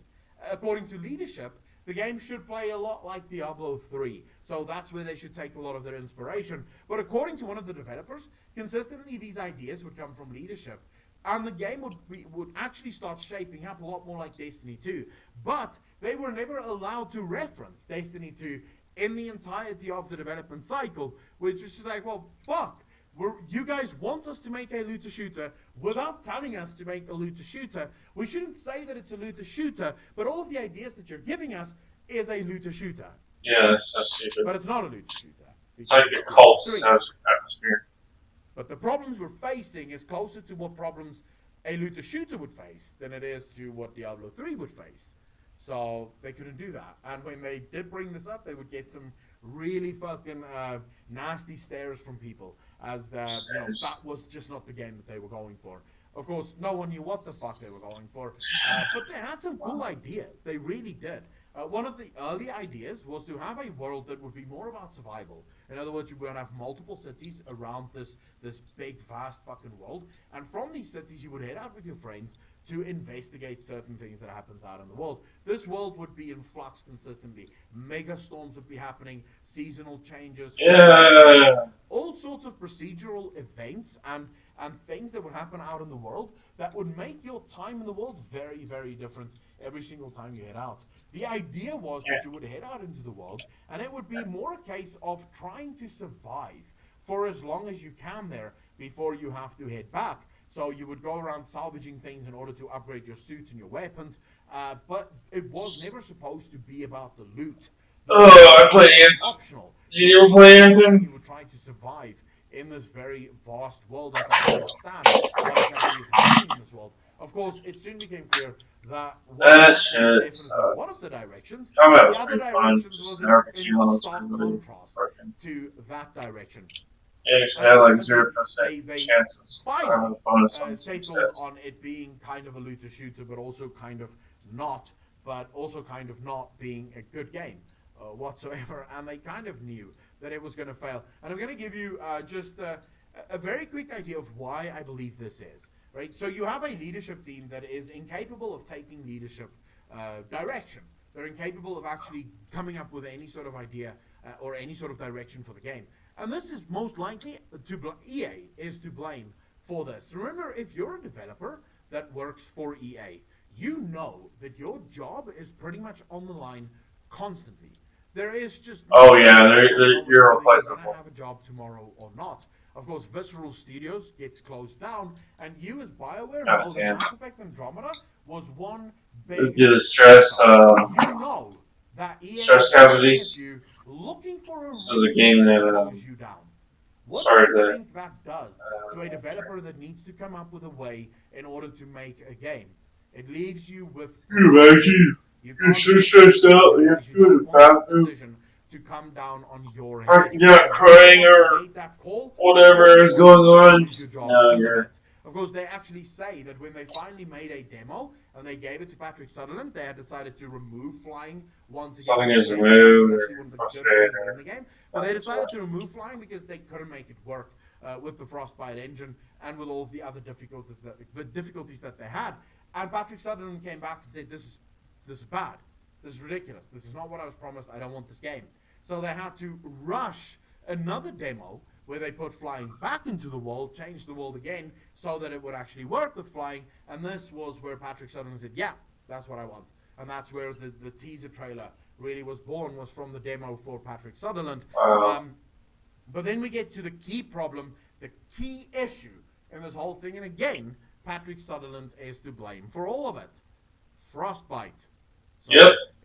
According to leadership, the game should play a lot like Diablo 3. So that's where they should take a lot of their inspiration. But according to one of the developers, consistently these ideas would come from leadership. And the game would actually start shaping up a lot more like Destiny 2. But they were never allowed to reference Destiny 2 in the entirety of the development cycle, which was just like, well, fuck. You guys want us to make a looter shooter without telling us to make a looter shooter. We shouldn't say that it's a looter shooter, but all of the ideas that you're giving us is a looter shooter. Yeah, that's so stupid. But it's not a looter shooter. It's like a cult atmosphere. But the problems we're facing is closer to what problems a looter shooter would face than it is to what Diablo 3 would face. So they couldn't do that. And when they did bring this up, they would get some really fucking nasty stares from people, as you know, that was just not the game that they were going for. Of course, no one knew what the fuck they were going for, but they had some cool ideas. They really did. One of the early ideas was to have a world that would be more about survival. In other words, you would have multiple cities around this big, vast fucking world, and from these cities you would head out with your friends to investigate certain things that happens out in the world. This world would be in flux consistently. Mega storms would be happening, seasonal changes, all sorts of procedural events and things that would happen out in the world that would make your time in the world very, very different every single time you head out. The idea was that you would head out into the world, and it would be more a case of trying to survive for as long as you can there before you have to head back. So you would go around salvaging things in order to upgrade your suits and your weapons, but it was never supposed to be about the loot. I played it. Optional. Did you ever play anything? You would try to survive in this very vast world and to understand what exactly is happening in this world. Of course, it soon became clear that one of the directions, the other directions was in stark contrast to that direction. Yeah, you should have like 0% chances. Settled on it being kind of a looter shooter, but also kind of not being a good game whatsoever. And they kind of knew that it was going to fail. And I'm going to give you just a very quick idea of why I believe this is. Right? So you have a leadership team that is incapable of taking leadership direction. They're incapable of actually coming up with any sort of idea or any sort of direction for the game. And this is most likely EA is to blame for this. Remember, if you're a developer that works for EA, you know that your job is pretty much on the line constantly. There is just you're replaceable. You're gonna have a job tomorrow or not. Of course, Visceral Studios gets closed down, and you as BioWare know that Mass Effect Andromeda was one big. The stress. You know that EA stress casualties. Looking for this is a game that you down. What sorry do you think that does to a developer that needs to come up with a way in order to make a game? It leaves you with you're so stressed out. You have to go to the bathroom to come down on your head. You're not crying or whatever is going on. No, you're. Of course, they actually say that when they finally made a demo and they gave it to Patrick Sutherland, they had decided to remove flying once again. Something is removed or frustrated in the game. But they decided to remove flying because they couldn't make it work with the Frostbite engine and with all of the other difficulties that they had. And Patrick Sutherland came back and said, this is bad. This is ridiculous. This is not what I was promised. I don't want this game. So they had to rush another demo where they put flying back into the world, changed the world again so that it would actually work with flying. And this was where Patrick Sutherland said, yeah, that's what I want. And that's where the teaser trailer really was born, was from the demo for Patrick Sutherland. But then we get to the key problem, the key issue in this whole thing. And again, Patrick Sutherland is to blame for all of it. Frostbite. So,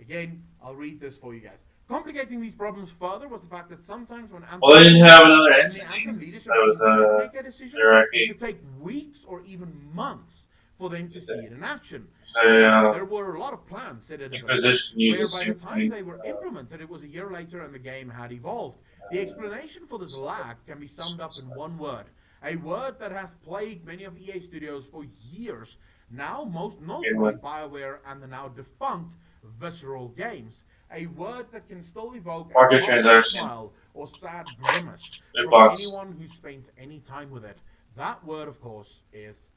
again, I'll read this for you guys. Complicating these problems further was the fact that sometimes when Anthem, they didn't have another engine. Make a decision, it could take weeks or even months for them to see it in action. There were a lot of plans set at where by the time they were implemented, it was a year later and the game had evolved. The explanation for this lag can be summed up in one word, a word that has plagued many of EA Studios for years, now most notably BioWare and the now defunct Visceral Games. A word that can still evoke a smile or sad grimace from anyone who spent any time with it. That word, of course, is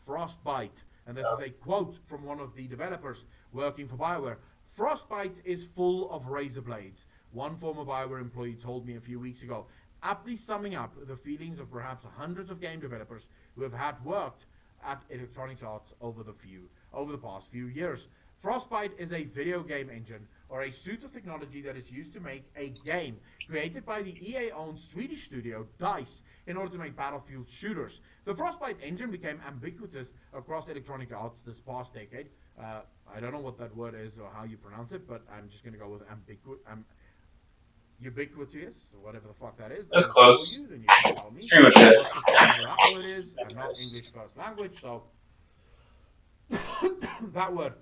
Frostbite. And this is a quote from one of the developers working for BioWare. Frostbite is full of razor blades, one former BioWare employee told me a few weeks ago, aptly summing up the feelings of perhaps hundreds of game developers who have had worked at Electronic Arts over the past few years. Frostbite is a video game engine or a suite of technology that is used to make a game created by the EA-owned Swedish studio DICE in order to make Battlefield shooters. The Frostbite engine became ubiquitous across Electronic Arts this past decade. I don't know what that word is or how you pronounce it, but I'm just going to go with ubiquitous, or whatever the fuck that is. That's close. You, then you can tell me. It's pretty much it. What that word is. I'm not English first language, so that word.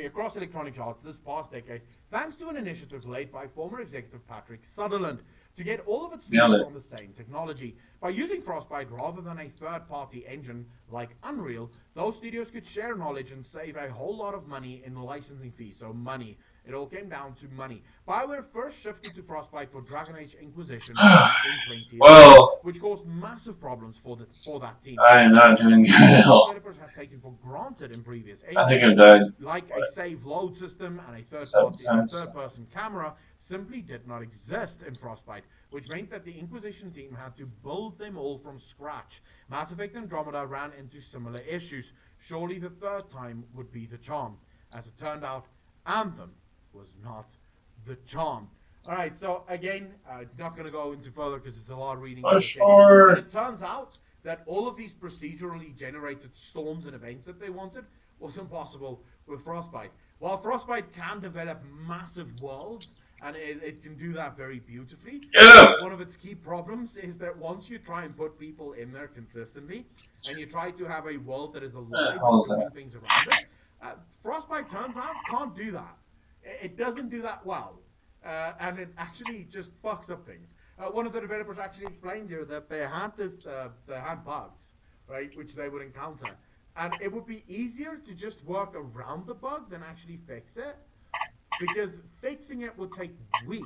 Across Electronic Arts this past decade, thanks to an initiative led by former executive Patrick Sutherland to get all of its studios on the same technology. By using Frostbite rather than a third-party engine like Unreal, those studios could share knowledge and save a whole lot of money in licensing fees. So money. It all came down to money. BioWare first shifted to Frostbite for Dragon Age Inquisition in 2011, which caused massive problems for that team. I am not doing good at all. Developers had taken for granted in previous I think engines, I've died. like a save load system and a Seven times. third-person camera, simply did not exist in Frostbite, which meant that the Inquisition team had to build them all from scratch. Mass Effect Andromeda ran into similar issues. Surely the third time would be the charm. As it turned out, Anthem was not the charm. Alright, so again, not going to go into further because it's a lot of reading. Sure. But it turns out that all of these procedurally generated storms and events that they wanted was impossible with Frostbite. While Frostbite can develop massive worlds, and it can do that very beautifully, one of its key problems is that once you try and put people in there consistently, and you try to have a world that is alive and moving things around it, Frostbite turns out can't do that. It doesn't do that well. And it actually just fucks up things. One of the developers actually explains here that they had bugs, right, which they would encounter. And it would be easier to just work around the bug than actually fix it, because fixing it would take weeks.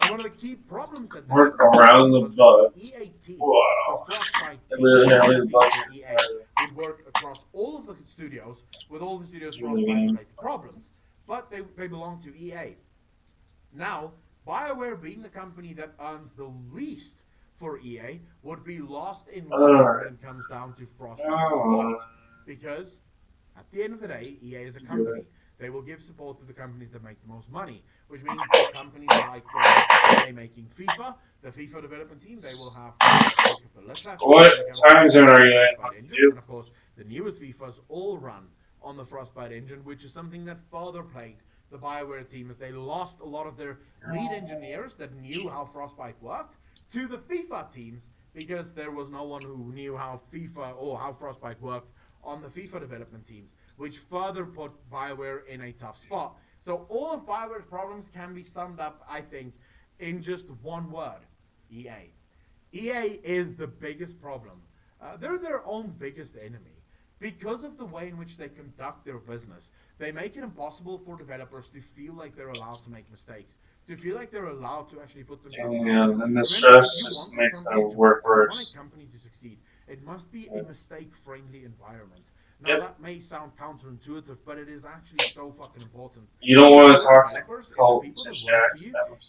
And one of the key problems that they work around the bug. The EA team, Wow. the Frostbite It team, really the bugs. EA would work across all of the studios with all the studios' Frostbite-related problems, but they belong to EA. Now, BioWare, being the company that earns the least for EA, would be lost in when it comes down to Frostbite support. Because, at the end of the day, EA is a company. They will give support to the companies that make the most money, which means that companies like EA making FIFA, the FIFA development team, they will have the litter. What time zone are you in? And of course, the newest FIFAs all run on the Frostbite engine, which is something that further plagued the BioWare team, as they lost a lot of their lead engineers that knew how Frostbite worked to the FIFA teams, because there was no one who knew how FIFA or how Frostbite worked on the FIFA development teams, which further put BioWare in a tough spot. So all of BioWare's problems can be summed up, I think, in just one word: EA. EA is the biggest problem. They're their own biggest enemy. Because of the way in which they conduct their business, they make it impossible for developers to feel like they're allowed to make mistakes, to feel like they're allowed to actually put themselves out there. And the stress just makes the work worse. If you want a company to succeed, it must be a mistake-friendly environment. Now, that may sound counterintuitive, but it is actually so fucking important. You don't want a toxic cult atmosphere.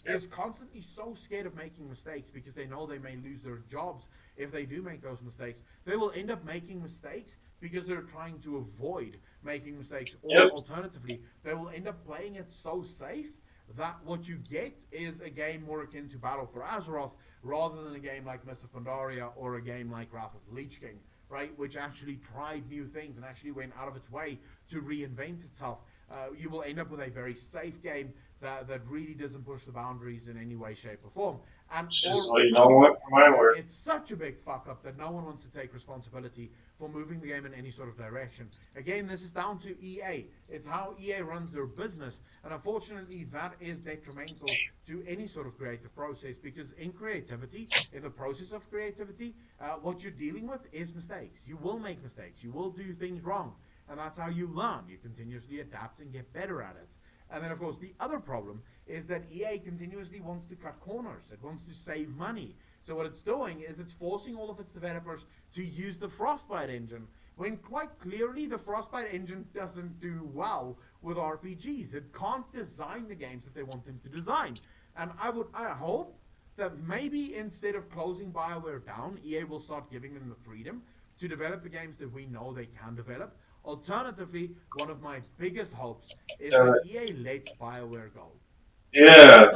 is constantly so scared of making mistakes because they know they may lose their jobs if they do make those mistakes. They will end up making mistakes because they're trying to avoid making mistakes. Or alternatively, they will end up playing it so safe that what you get is a game more akin to Battle for Azeroth rather than a game like Mists of Pandaria or a game like Wrath of the Lich King, right, which actually tried new things and actually went out of its way to reinvent itself. You will end up with a very safe game that really doesn't push the boundaries in any way, shape, or form. And you don't want from my work. It's such a big fuck up that no one wants to take responsibility for moving the game in any sort of direction. Again, this is down to EA. It's how EA runs their business, and unfortunately that is detrimental to any sort of creative process, because in creativity, in the process of creativity, what you're dealing with is mistakes. You will make mistakes. You will do things wrong, and that's how you learn. You continuously adapt and get better at it. And then, of course, the other problem is that EA continuously wants to cut corners. It wants to save money. So what it's doing is it's forcing all of its developers to use the Frostbite engine, when quite clearly the Frostbite engine doesn't do well with RPGs. It can't design the games that they want them to design. And I hope that maybe instead of closing BioWare down, EA will start giving them the freedom to develop the games that we know they can develop. Alternatively, one of my biggest hopes is that EA lets BioWare go. Yeah.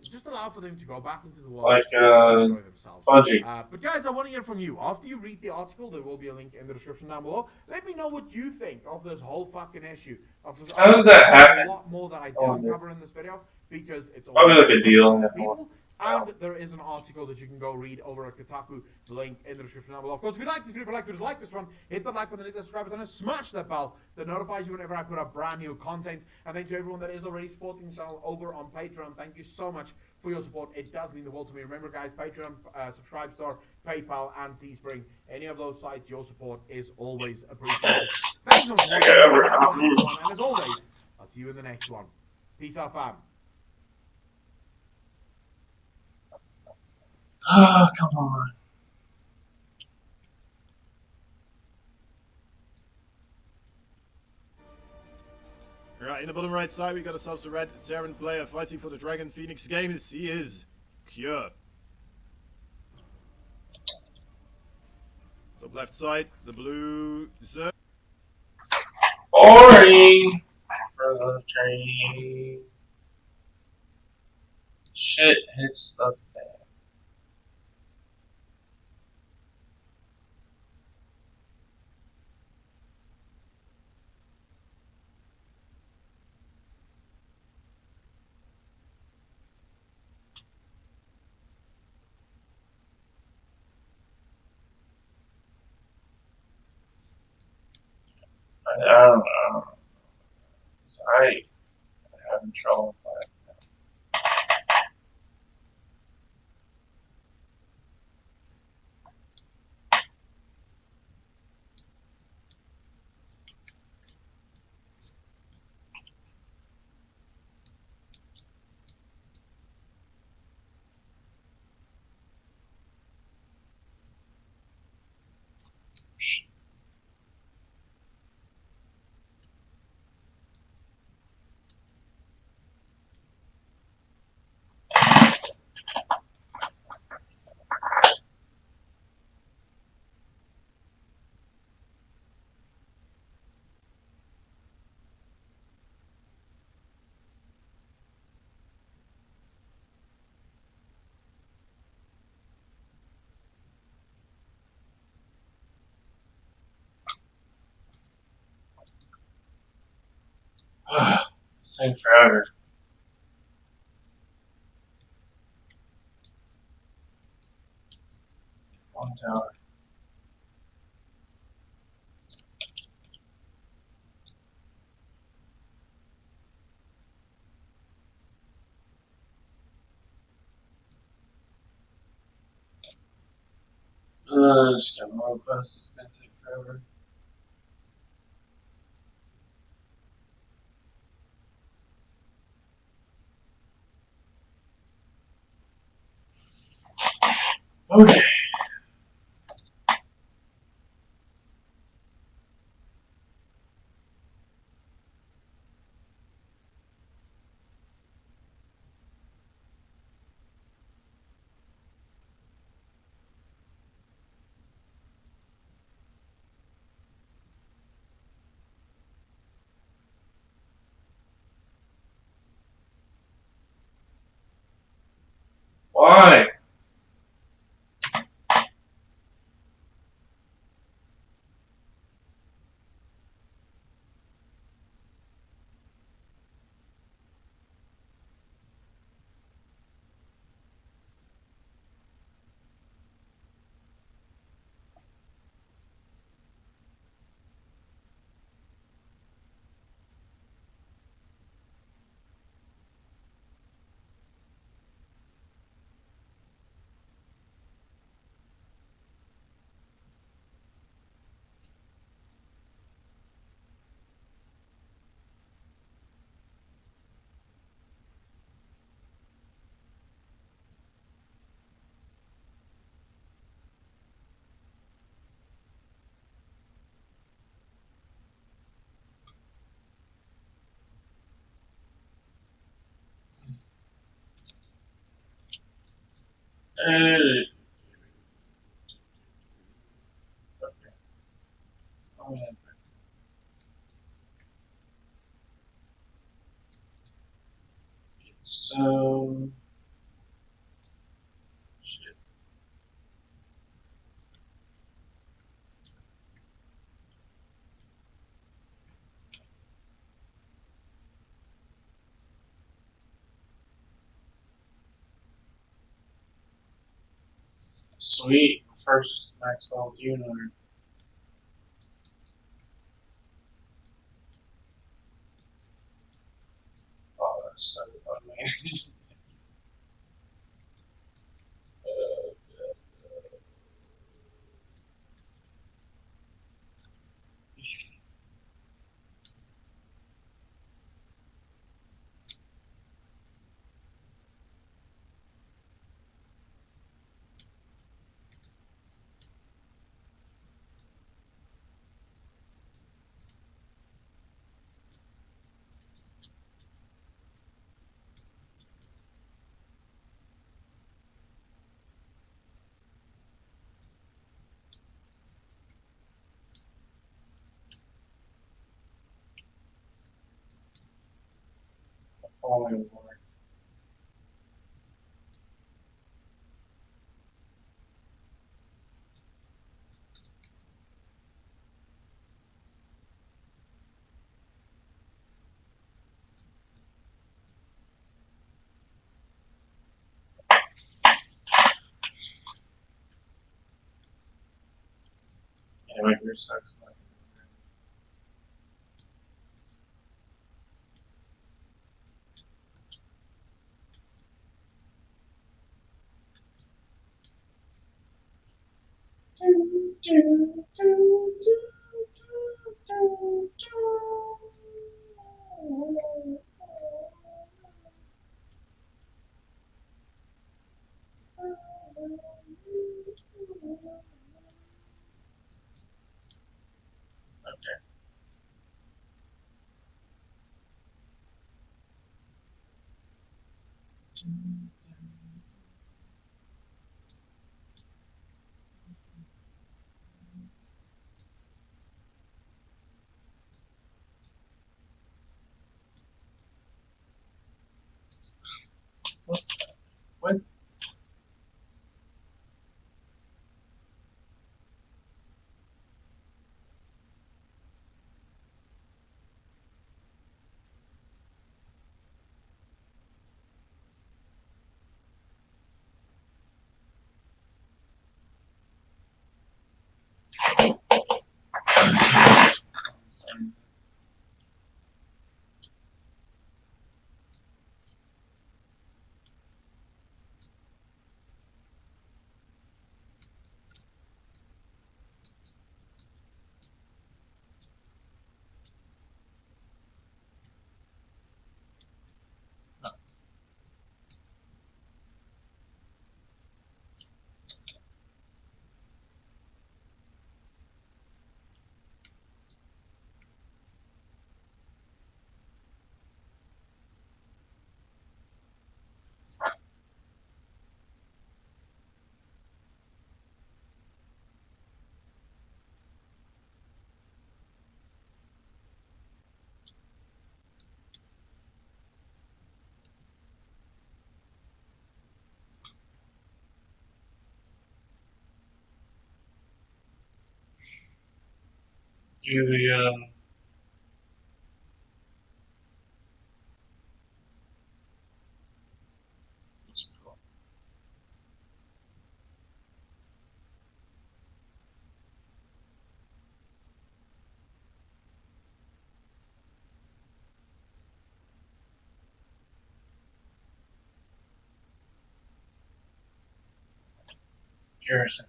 Just allow for them to go back into the world Like, and enjoy themselves. Bungie. But guys, I want to hear from you. After you read the article, there will be a link in the description down below. Let me know what you think of this whole fucking issue. How does that happen? A lot more that I didn't cover in this video because it's Probably like a deal. people. And there is an article that you can go read over at Kotaku, the link in the description down below. Of course, if you like this video, if you like this one, hit the like button, hit the subscribe button, and smash that bell that notifies you whenever I put up brand new content. And thank you to everyone that is already supporting the channel over on Patreon. Thank you so much for your support. It does mean the world to me. Remember, guys, Patreon, Subscribestar, PayPal, and Teespring. Any of those sites, your support is always appreciated. Thanks so much for watching. And as always, I'll see you in the next one. Peace out, fam. Ah, come on. Right, in the bottom right side, we got ourselves a red Terran player fighting for the Dragon Phoenix games. He is Cure. Top left side, the blue Zerg. Boring. For the train. Shit hits the fan. I don't know. I'm having trouble with that. Same forever. One tower. Just got more quests. It's gonna take forever. Okay. Why? Uh, okay. Oh, yeah. So, shit. Sweet. First max level tuner. Oh, that's so fun, man. Holy Lord. Yeah, my gear sucks. Okay. What? Sorry. Do the what's it called? Garrison.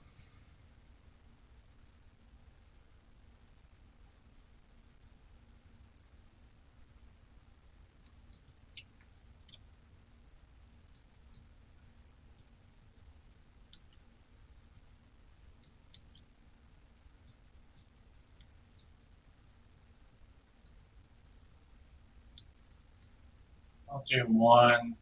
I'll do one.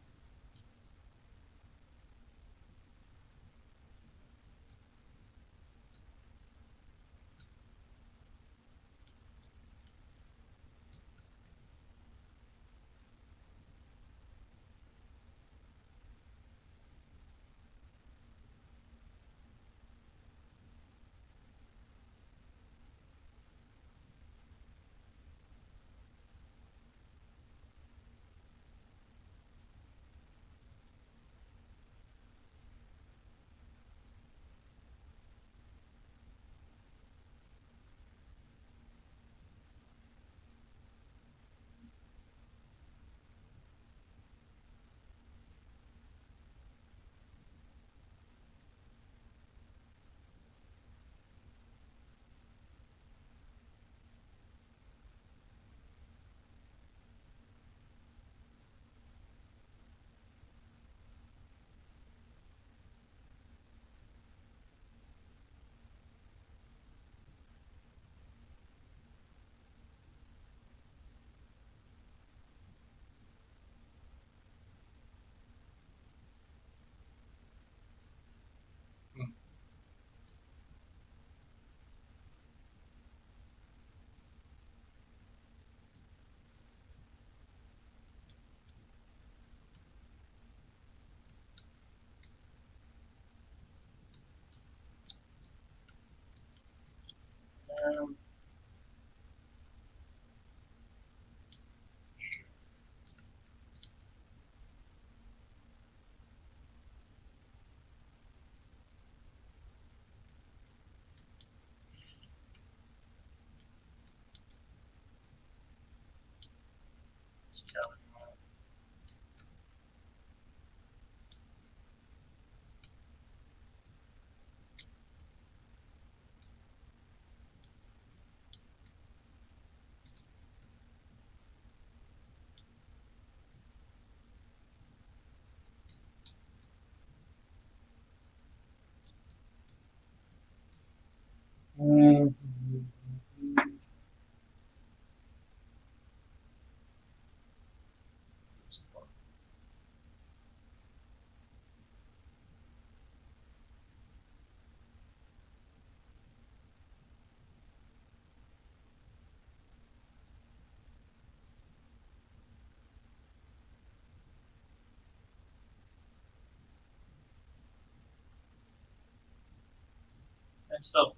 Next up.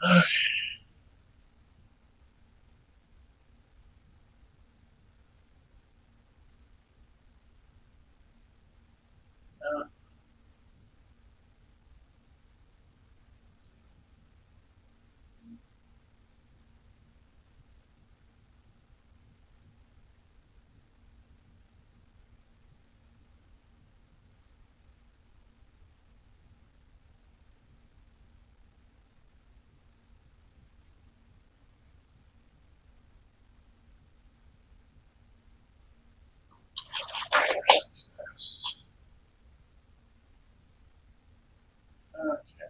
Okay. Success. Okay.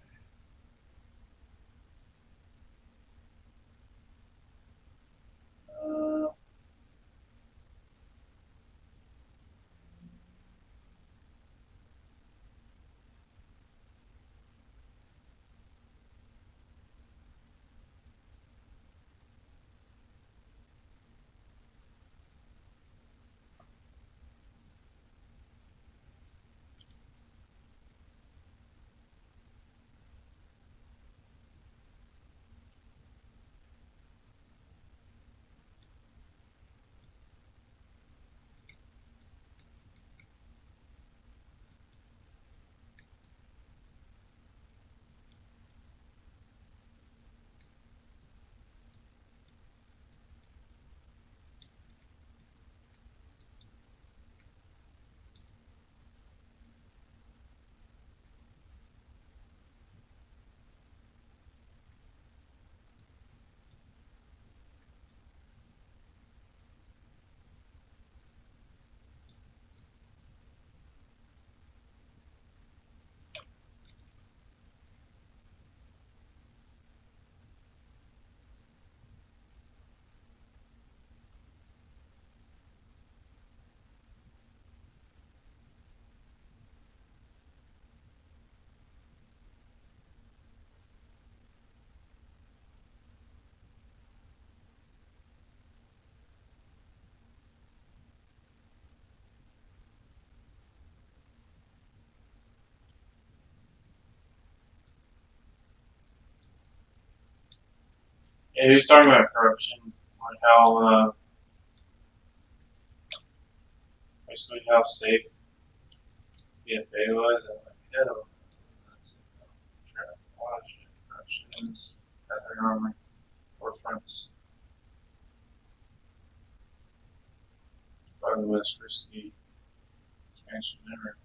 Yeah, he was talking about corruption, like how basically how safe BFA was, and like, yeah, that's a lot of shit. Corruption is at their armor forefronts. Probably the most risky expansion ever.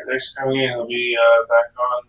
thanks for coming in. He'll be back on